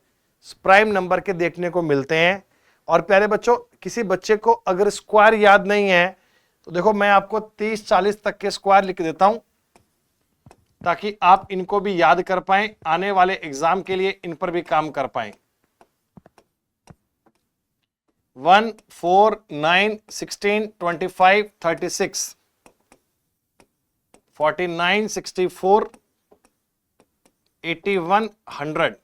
प्राइम नंबर के देखने को मिलते हैं। और प्यारे बच्चों, किसी बच्चे को अगर स्क्वायर याद नहीं है तो देखो मैं आपको 30-40 तक के स्क्वायर लिख देता हूं ताकि आप इनको भी याद कर पाएं, आने वाले एग्जाम के लिए इन पर भी काम कर पाएं। 1, 4, 9, 16, 25, 36, 49, 64, 81, 100,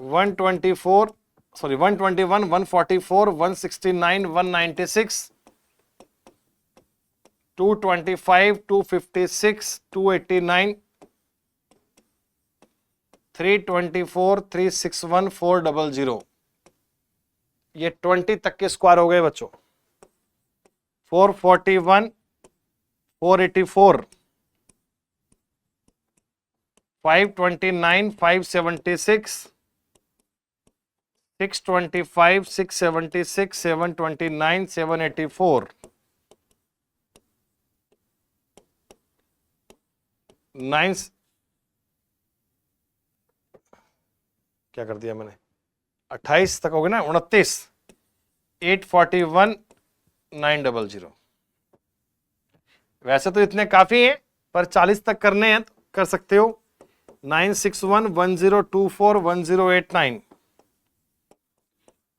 124, 121, 144, 169, 196, 225, 256, 289, 324, 361, 400। ये 20 तक के स्क्वायर हो गए बच्चों। 441, 484, 529, 576, 625, 676, 729, 784, 9 क्या कर दिया मैंने, 28 तक हो गए ना, 29, 841, 900। वैसे तो इतने काफी हैं पर 40 तक करने हैं तो कर सकते हो। 961, 1024, 1089,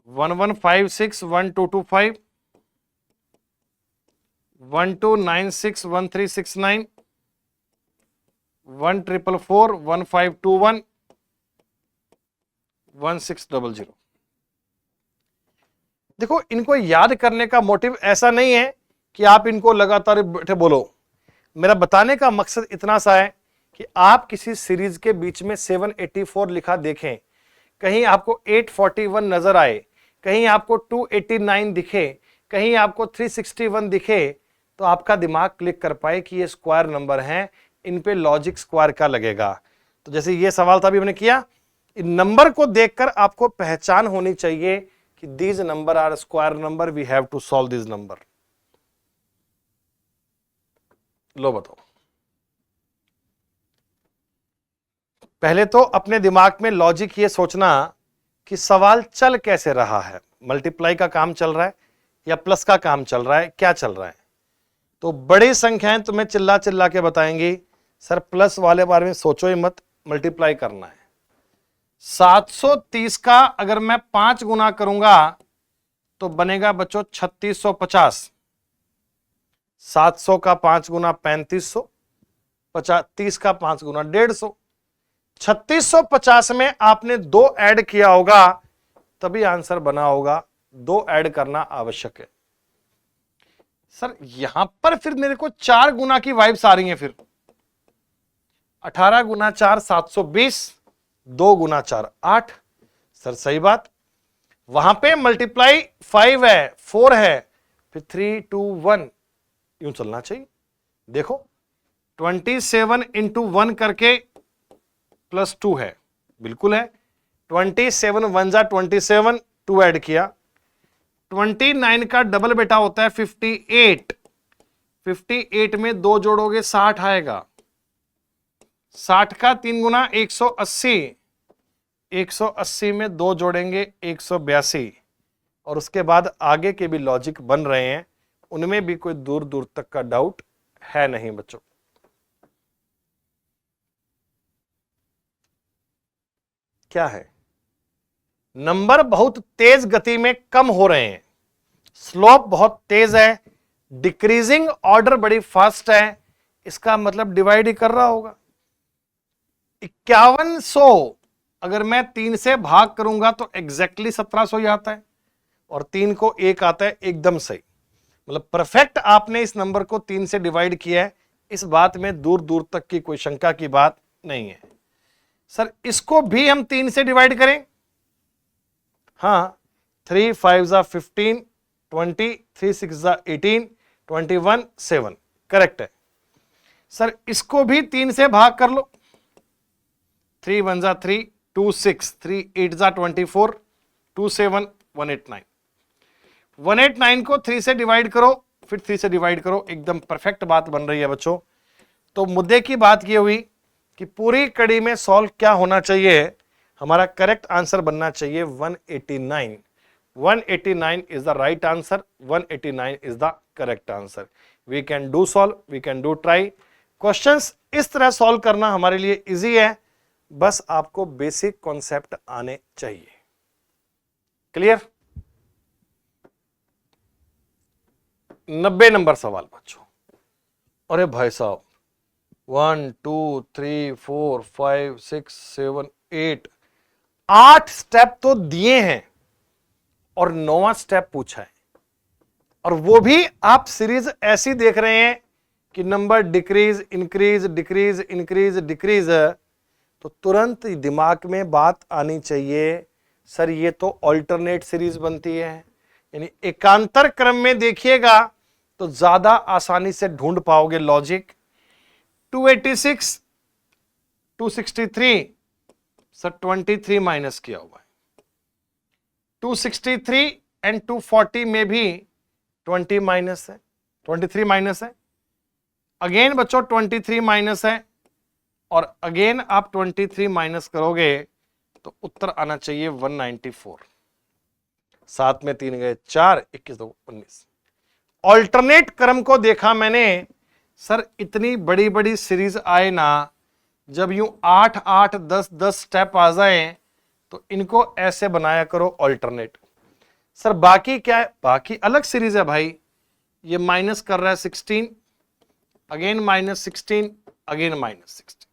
1156, 1225, 1296, 1369, 1444, 1521, 1600। देखो इनको याद करने का मोटिव ऐसा नहीं है कि आप इनको लगातार बैठे बोलो। मेरा बताने का मकसद इतना सा है कि आप किसी सीरीज के बीच में 784 लिखा देखें, कहीं आपको 841 नजर आए, कहीं आपको 289 दिखे, कहीं आपको 361 दिखे, तो आपका दिमाग क्लिक कर पाए कि ये स्क्वायर नंबर हैं, इन पे लॉजिक स्क्वायर का लगेगा। तो जैसे ये सवाल था अभी हमने किया, इन नंबर को देखकर आपको पहचान होनी चाहिए कि these number are square number, we have to solve this number. लो बताओ, पहले तो अपने दिमाग में लॉजिक ये सोचना कि सवाल चल कैसे रहा है, मल्टीप्लाई का काम चल रहा है या प्लस का काम चल रहा है, क्या चल रहा है। तो बड़ी संख्याएं तुम्हें चिल्ला चिल्ला के बताएंगी सर प्लस वाले बारे में सोचो ही मत, मल्टीप्लाई करना है। 730 का अगर मैं 5 गुना करूंगा तो बनेगा बच्चों 3650। 700 का 5 गुना 3500, 30 का 5 गुना 150। 3650 में आपने 2 ऐड किया होगा तभी आंसर बना होगा, 2 ऐड करना आवश्यक है। सर यहां पर फिर मेरे को 4 गुना की वाइब्स आ रही हैं, फिर 18 गुना 4 720, 2 गुना 4 8। सर सही बात, वहां पे मल्टीप्लाई 5 है, 4 है, फिर 3 2 1 यूं चलना चाहिए। देखो 27 इंटू 1 करके प्लस 2 है, बिल्कुल है। 27 1 जा 27, 2 ऐड किया। 29 का डबल बेटा होता है 58। 58 में 2 जोड़ोगे 60 आएगा। 60 का 3 गुना 180। 180 में 2 जोड़ेंगे 182। और उसके बाद आगे के भी लॉजिक बन रहे हैं, उनमें भी कोई दूर दूर तक का डाउट है नहीं बच्चों। क्या है, नंबर बहुत तेज गति में कम हो रहे हैं, स्लोप बहुत तेज है, डिक्रीजिंग ऑर्डर बड़ी फास्ट है, इसका मतलब डिवाइड ही कर रहा होगा। 5100 अगर मैं 3 से भाग करूंगा तो एग्जैक्टली 1700 ही आता है और 3 को 1 आता है, एकदम सही। मतलब परफेक्ट आपने इस नंबर को 3 से डिवाइड किया है, इस बात में दूर दूर तक की कोई शंका की बात नहीं है। सर इसको भी हम 3 से डिवाइड करें, हाँ 3 5 15, 20, 3 6 18, 21 7, करेक्ट है सर। इसको भी 3 से भाग कर लो, 3 1 3, 2 6, 3 8 24, 2 7 189, 189 को 3 से डिवाइड करो, फिर 3 से डिवाइड करो, एकदम परफेक्ट बात बन रही है बच्चों। तो मुद्दे की बात ये हुई कि पूरी कड़ी में सॉल्व क्या होना चाहिए, हमारा करेक्ट आंसर बनना चाहिए 189। 189 is the right answer, 189 is the correct answer. We can do solve, we can do try. Questions इस तरह सॉल्व करना हमारे लिए इजी है, बस आपको बेसिक कॉन्सेप्ट आने चाहिए। क्लियर? 90 नंबर सवाल बच्चों। अरे भाई साहब 1 2 3 4 5 6 7 8 8 स्टेप तो दिए हैं और 9वां स्टेप पूछा है, और वो भी आप सीरीज ऐसी देख रहे हैं कि number decrease increase decrease increase decrease, तो तुरंत दिमाग में बात आनी चाहिए सर ये तो ऑल्टरनेट सीरीज बनती है, यानी एकांतर क्रम में देखिएगा तो ज्यादा आसानी से ढूंढ पाओगे लॉजिक। 286 263 सर 23 माइनस किया हुआ है, 263 एंड 240 में भी 20 माइनस है, 23 माइनस है, अगेन बच्चों 23 माइनस है, और अगेन आप 23 माइनस करोगे तो उत्तर आना चाहिए 194। 7 में 3 गए 4, 21 2 19। ऑल्टरनेट क्रम को देखा मैंने सर, इतनी बड़ी बड़ी सीरीज आए ना, जब यूं 8 8 10 10 स्टेप आ जाए तो इनको ऐसे बनाया करो ऑल्टरनेट। सर बाकी क्या है, बाकी अलग सीरीज है भाई, ये माइनस कर रहा है 16, अगेन माइनस 16, अगेन माइनस 16।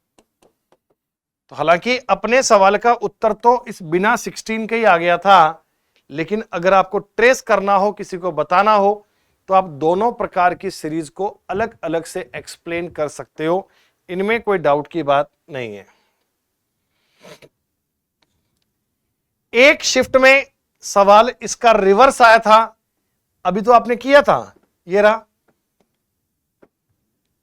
तो हालांकि अपने सवाल का उत्तर तो इस बिना 16 के ही आ गया था, लेकिन अगर आपको ट्रेस करना हो, किसी को बताना हो, तो आप दोनों प्रकार की सीरीज को अलग अलग से एक्सप्लेन कर सकते हो, इनमें कोई डाउट की बात नहीं है। एक शिफ्ट में सवाल इसका रिवर्स आया था, अभी तो आपने किया था, ये रहा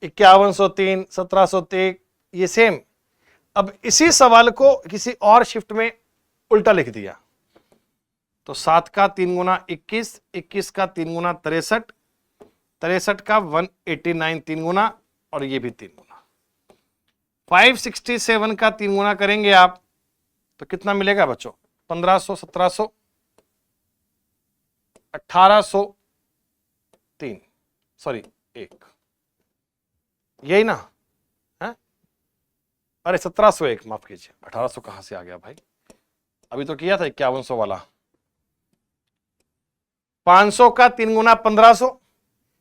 5103 1703, ये सेम। अब इसी सवाल को किसी और शिफ्ट में उल्टा लिख दिया, तो 7 का 3 गुना 21, 21 का 3 गुना 63, 63 का 189 3 गुना, और ये भी 3 गुना। 567 का 3 गुना करेंगे आप तो कितना मिलेगा बच्चों, 1500 1700 1803, सॉरी 1, यही ना है? अरे 1701, माफ कीजिए, 1800 कहां से आ गया भाई, अभी तो किया था 5100 वाला। 500 का 3 गुना 1500,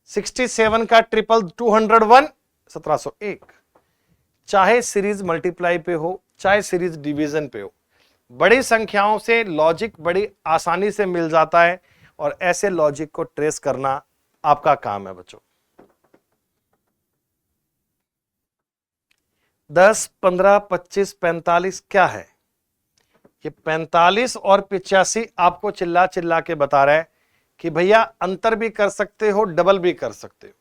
67 का ट्रिपल 201, 1701। चाहे सीरीज मल्टीप्लाई पे हो, चाहे सीरीज डिवीजन पे हो, बड़ी संख्याओं से लॉजिक बड़ी आसानी से मिल जाता है, और ऐसे लॉजिक को ट्रेस करना आपका काम है बच्चों। 10 15 25 45 क्या है, ये 45 और 85 आपको चिल्ला चिल्ला के बता रहा है कि भैया अंतर भी कर सकते हो, डबल भी कर सकते हो।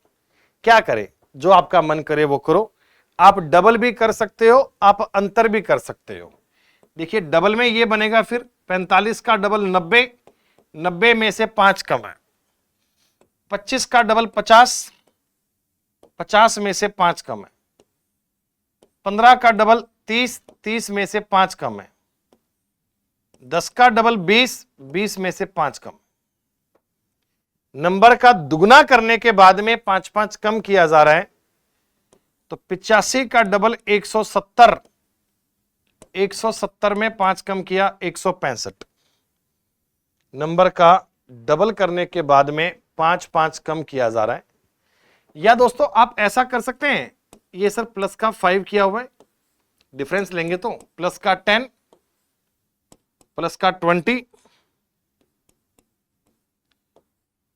क्या करें, जो आपका मन करे वो करो, आप डबल भी कर सकते हो, आप अंतर भी कर सकते हो। देखिए डबल में ये बनेगा, फिर 45 का डबल 90, 90 में से 5 कम है, 25 का डबल 50, 50 में से 5 कम है, 15 का डबल 30, 30 में से 5 कम है, 10 का डबल 20, 20 में से 5 कम। नंबर का दुगना करने के बाद में 5 5 कम किया जा रहा है, तो 85 का डबल 170, 170 में 5 कम किया 165। नंबर का डबल करने के बाद में 5 5 कम किया जा रहा है। या दोस्तों आप ऐसा कर सकते हैं, ये सर प्लस का 5 किया हुआ है, डिफरेंस लेंगे तो प्लस का 10, प्लस का 20,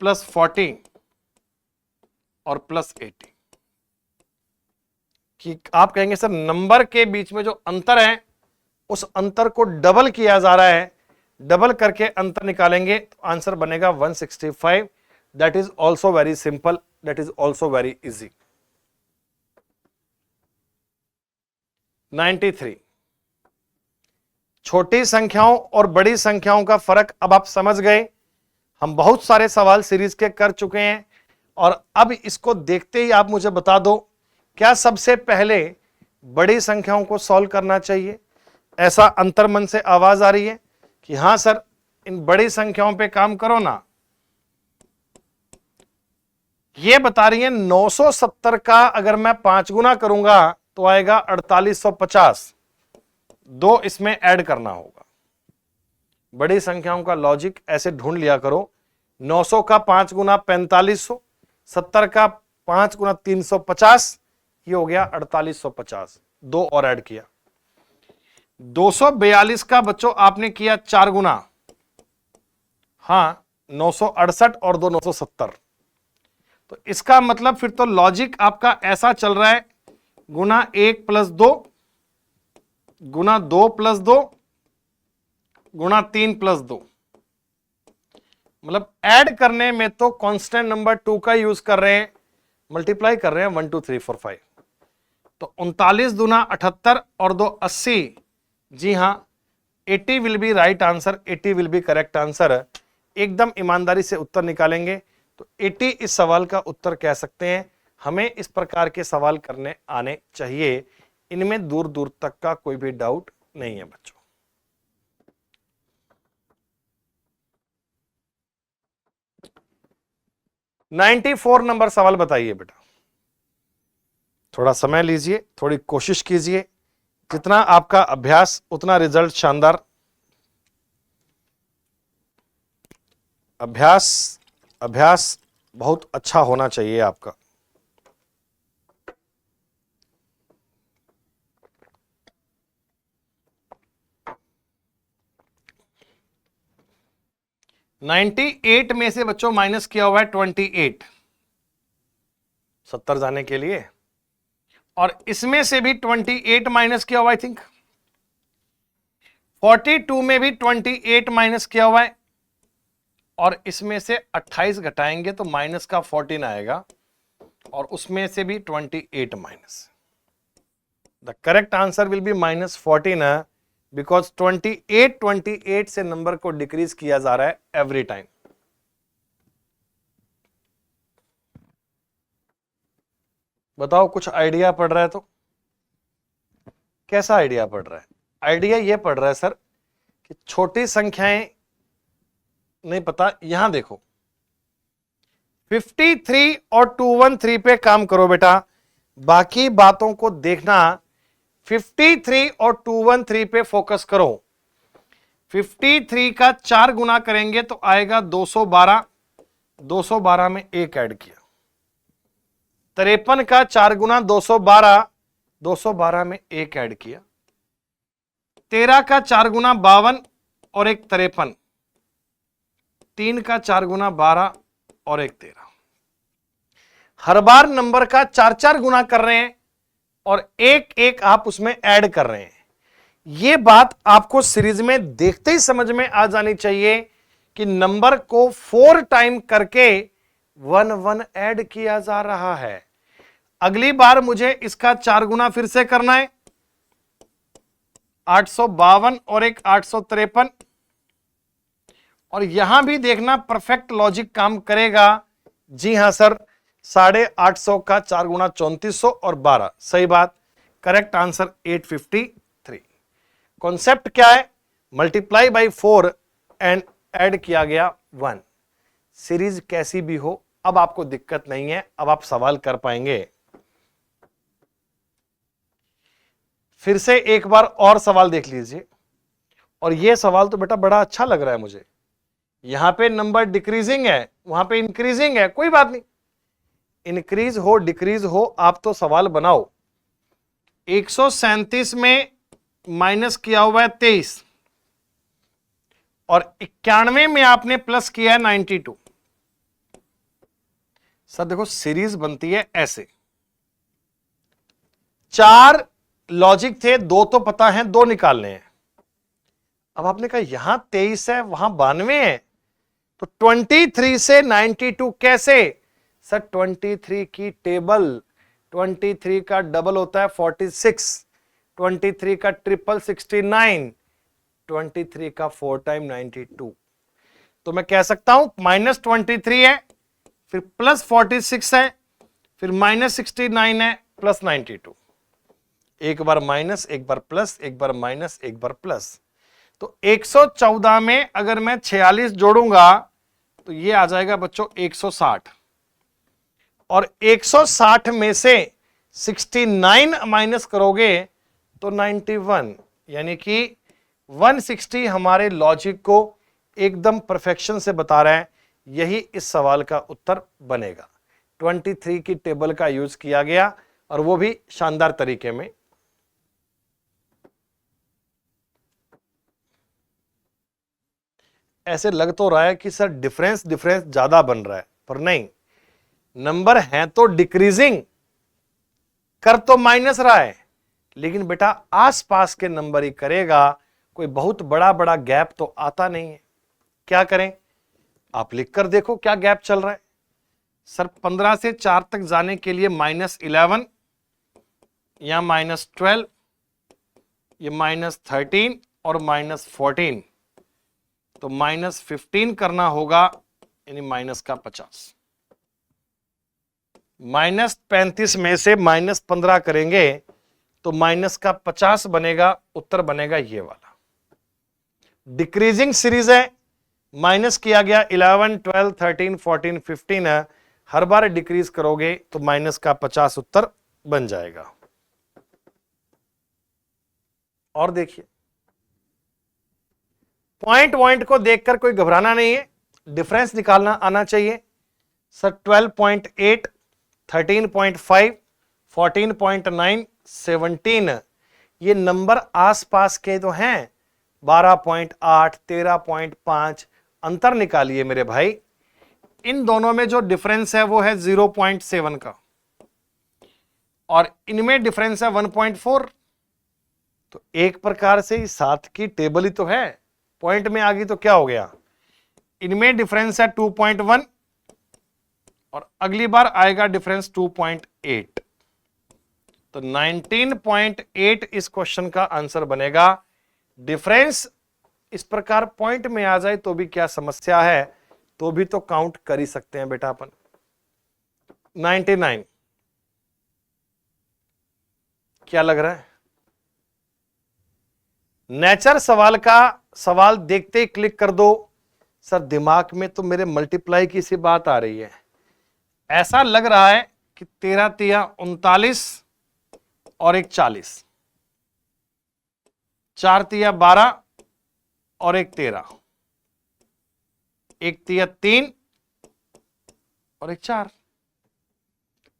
प्लस 40 और प्लस 80। कि आप कहेंगे सर नंबर के बीच में जो अंतर है उस अंतर को डबल किया जा रहा है, डबल करके अंतर निकालेंगे तो आंसर बनेगा 165। That is also very simple, that is also very easy. 93, छोटी संख्याओं और बड़ी संख्याओं का फर्क अब आप समझ गए। हम बहुत सारे सवाल सीरीज के कर चुके हैं और अब इसको देखते ही आप मुझे बता दो, क्या सबसे पहले बड़ी संख्याओं को सॉल्व करना चाहिए? ऐसा अंतर्मन से आवाज आ रही है कि हां सर, इन बड़ी संख्याओं पे काम करो ना। ये बता रही है 970 का अगर मैं 5 गुना करूंगा तो आएगा 4850, 2 इसमें ऐड करना होगा। बड़ी संख्याओं का लॉजिक ऐसे ढूंढ लिया करो, 900 का 5 गुना 4500, 70 का 5 गुना 350, ये हो गया 4850, 2 और ऐड किया। 242 का बच्चों आपने किया 4 गुना, हां 968 और 2 970, तो इसका मतलब फिर तो लॉजिक आपका ऐसा चल रहा है, गुना 1 + 2, गुना 2 + 2, गुना 3 + 2, मतलब ऐड करने में तो कांस्टेंट नंबर 2 का यूज कर रहे हैं, मल्टीप्लाई कर रहे हैं 1 2 3 4 5, तो 39 दूना 78 और 2 80, जी हां 80 will be right answer, 80 will be correct answer. एकदम ईमानदारी से उत्तर निकालेंगे तो 80 इस सवाल का उत्तर कह सकते हैं। हमें इस प्रकार के सवाल करने आने चाहिए, इनमें दूर दूर तक का कोई भी डाउट नहीं है बच्चों। नाइन्टी 94 नंबर सवाल बताइए बेटा, थोड़ा समय लीजिए, थोड़ी कोशिश कीजिए, जितना आपका अभ्यास उतना रिजल्ट शानदार। अभ्यास अभ्यास बहुत अच्छा होना चाहिए आपका। नाइन्टी 8 में से बच्चों माइनस किया हुआ है 28, 70 जाने के लिए, और इसमें से भी 28 माइनस किया हुआ, आई थिंक 42 में भी 28 माइनस किया हुआ है, और इसमें से 28 घटाएंगे तो माइनस का 14 आएगा, और उसमें से भी 28 minus. The correct answer will be -14 because 28 से नंबर को डिक्रीज किया जा रहा है एवरी टाइम। बताओ कुछ आइडिया पड़ रहा है तो? कैसा आइडिया पड़ रहा है? आइडिया ये पड़ रहा है सर कि छोटी संख्याएं नहीं पता, यहां देखो 53 और 213 पे काम करो बेटा, बाकी बातों को देखना। 53 और 213 पे फोकस करो। 53 का 4 गुना करेंगे तो आएगा 212, 212 में 1 ऐड किया। 53 का 4 गुना 212, 212 में 1 ऐड किया। 13 का 4 गुना 52 और 1 53, 3 का 4 गुना 12 और 1 13। हर बार नंबर का 4-4 गुना कर रहे हैं और 1-1 आप उसमें ऐड कर रहे हैं। यह बात आपको सीरीज में देखते ही समझ में आ जानी चाहिए कि नंबर को 4 टाइम करके 1-1 ऐड किया जा रहा है। अगली बार मुझे इसका 4 गुना फिर से करना है, 852 और 1 853, और यहां भी देखना परफेक्ट लॉजिक काम करेगा। जी हां सर, 850 का 4 गुना 3400 और 12, सही बात, करेक्ट आंसर 853। कॉन्सेप्ट क्या है? मल्टीप्लाई बाई 4 एंड ऐड किया गया 1। सीरीज कैसी भी हो, अब आपको दिक्कत नहीं है, अब आप सवाल कर पाएंगे। फिर से एक बार और सवाल देख लीजिए, और यह सवाल तो बेटा बड़ा अच्छा लग रहा है मुझे। यहां पे नंबर डिक्रीजिंग है, वहां पे इंक्रीजिंग है, कोई बात नहीं, इंक्रीज हो डिक्रीज हो, आप तो सवाल बनाओ। 137 में माइनस किया हुआ है 23, और 91 में आपने प्लस किया है 92। सर देखो सीरीज बनती है ऐसे, 4 लॉजिक थे, 2 तो पता है, 2 निकालने हैं। अब आपने कहा यहां 23 है वहां 92 है, तो 23 से 92 कैसे? सर 23 की टेबल, 23 का डबल होता है 46, 23 का ट्रिपल 69, 23 का 4 टाइम 92। तो मैं कह सकता हूं -23 है, फिर +46 है, फिर -69 है, +92। एक बार माइनस, एक बार प्लस, एक बार माइनस, एक बार प्लस। तो 114 में अगर मैं 46 जोड़ूंगा तो ये आ जाएगा बच्चों 160, और 160 में से 69 माइनस करोगे तो 91, यानी कि 160 हमारे लॉजिक को एकदम परफेक्शन से बता रहा है। यही इस सवाल का उत्तर बनेगा। 23 की टेबल का यूज किया गया और वो भी शानदार तरीके में। ऐसे लग तो रहा है कि सर डिफरेंस ज्यादा बन रहा है, पर नहीं, नंबर है तो डिक्रीजिंग, कर तो माइनस रहा है, लेकिन बेटा आसपास के नंबर ही करेगा, कोई बहुत बड़ा बड़ा गैप तो आता नहीं है। क्या करें? आप लिखकर देखो क्या गैप चल रहा है। सर 15 से 4 तक जाने के लिए -11 या -12, ये -13 और -14, तो -15 करना होगा, यानी माइनस का 50। -35 में से -15 करेंगे तो माइनस का 50 बनेगा, उत्तर बनेगा ये वाला। डिक्रीजिंग सीरीज है, माइनस किया गया 11, 12, 13, 14, 15 है, हर बार डिक्रीज करोगे तो माइनस का 50 उत्तर बन जाएगा। और देखिए, पॉइंट को देखकर कोई घबराना नहीं है, डिफरेंस निकालना आना चाहिए। सर 12.8, 13.5, 14.9, 17, ये नंबर आसपास के तो हैं। 12.8, 13.5, अंतर निकालिए मेरे भाई। इन दोनों में जो डिफरेंस है वो है 0.7 का, और इनमें डिफरेंस है 1.4। तो एक प्रकार से ही साथ की टेबल ही तो है, पॉइंट में आ गई तो क्या हो गया, इनमें डिफरेंस है 2.1 और अगली बार आएगा डिफरेंस 2.8। तो 19.8 इस क्वेश्चन का आंसर बनेगा। डिफरेंस इस प्रकार पॉइंट में आ जाए तो भी क्या समस्या है, तो भी तो काउंट कर ही सकते हैं बेटा अपन। 99 क्या लग रहा है? नेचर सवाल का सवाल देखते ही क्लिक कर दो। सर दिमाग में तो मेरे मल्टीप्लाई की सी बात आ रही है, ऐसा लग रहा है कि 13 तिया 39 और एक 40, 4 तिया 12 और एक 13, एक तिया 3 और एक 4।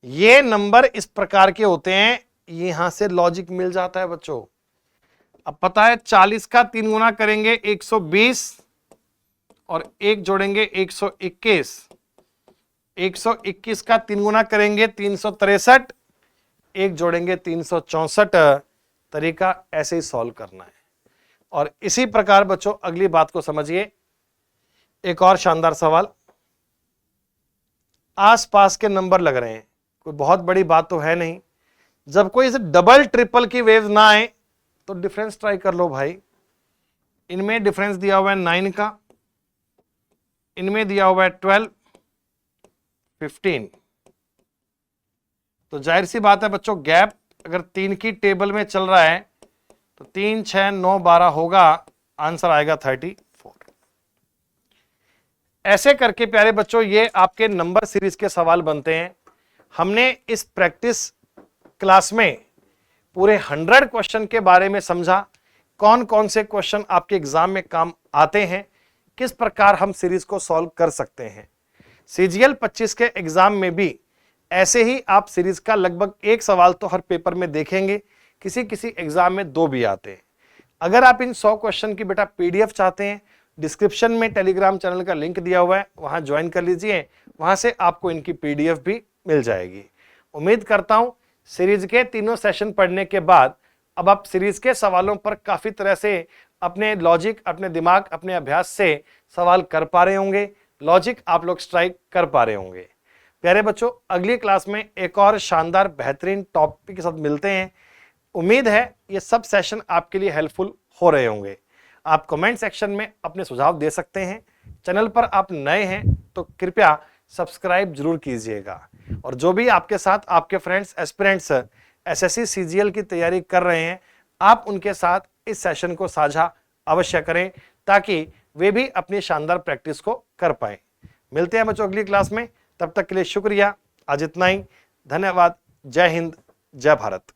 ये नंबर इस प्रकार के होते हैं, यहां से लॉजिक मिल जाता है बच्चों। अब पता है 40 का 3 गुना करेंगे 120 और एक जोड़ेंगे 121, 121 का 3 गुना करेंगे 363, एक जोड़ेंगे 364। तरीका ऐसे ही सॉल्व करना है। और इसी प्रकार बच्चों अगली बात को समझिए। एक और शानदार सवाल, आसपास के नंबर लग रहे हैं, कोई बहुत बड़ी बात तो है नहीं। जब कोई इसे डबल ट्रिपल की वेव ना आए तो डिफरेंस ट्राई कर लो भाई। इनमें डिफरेंस दिया हुआ है 9 का, इनमें दिया हुआ है 12, 15। तो जाहिर सी बात है बच्चों, गैप अगर 3 की टेबल में चल रहा है तो 3, 6, 9, 12 होगा, आंसर आएगा 34। ऐसे करके प्यारे बच्चों ये आपके नंबर सीरीज के सवाल बनते हैं। हमने इस प्रैक्टिस क्लास में पूरे 100 क्वेश्चन के बारे में समझा, कौन कौन से क्वेश्चन आपके एग्जाम में काम आते हैं, किस प्रकार हम सीरीज को सॉल्व कर सकते हैं। CGL 25 के एग्जाम में भी ऐसे ही आप सीरीज का लगभग एक सवाल तो हर पेपर में देखेंगे, किसी किसी एग्जाम में 2 भी आते हैं। अगर आप इन 100 क्वेश्चन की बेटा PDF चाहते हैं, डिस्क्रिप्शन में टेलीग्राम चैनल का लिंक दिया हुआ है, वहां ज्वाइन कर लीजिए, वहां से आपको इनकी PDF भी मिल जाएगी। उम्मीद करता हूं सीरीज के तीनों सेशन पढ़ने के बाद अब आप सीरीज के सवालों पर काफी तरह से अपने लॉजिक, अपने दिमाग, अपने अभ्यास से सवाल कर पा रहे होंगे। लॉजिक आप लोग स्ट्राइक कर पा रहे होंगे। प्यारे बच्चों, अगली क्लास में एक और शानदार बेहतरीन टॉपिक के साथ मिलते हैं। उम्मीद है ये सब सेशन आपके लिए हेल्पफुल हो रहे होंगे। आप कमेंट सेक्शन में अपने सुझाव दे सकते हैं। चैनल पर आप नए हैं तो कृपया सब्सक्राइब जरूर कीजिएगा, और जो भी आपके साथ आपके फ्रेंड्स एस्पिरेंट्स एसएससी सीजीएल की तैयारी कर रहे हैं, आप उनके साथ इस सेशन को साझा अवश्य करें ताकि वे भी अपनी शानदार प्रैक्टिस को कर पाए। मिलते हैं बच्चों अगली क्लास में, तब तक के लिए शुक्रिया। आज इतना ही, धन्यवाद। जय हिंद, जय भारत।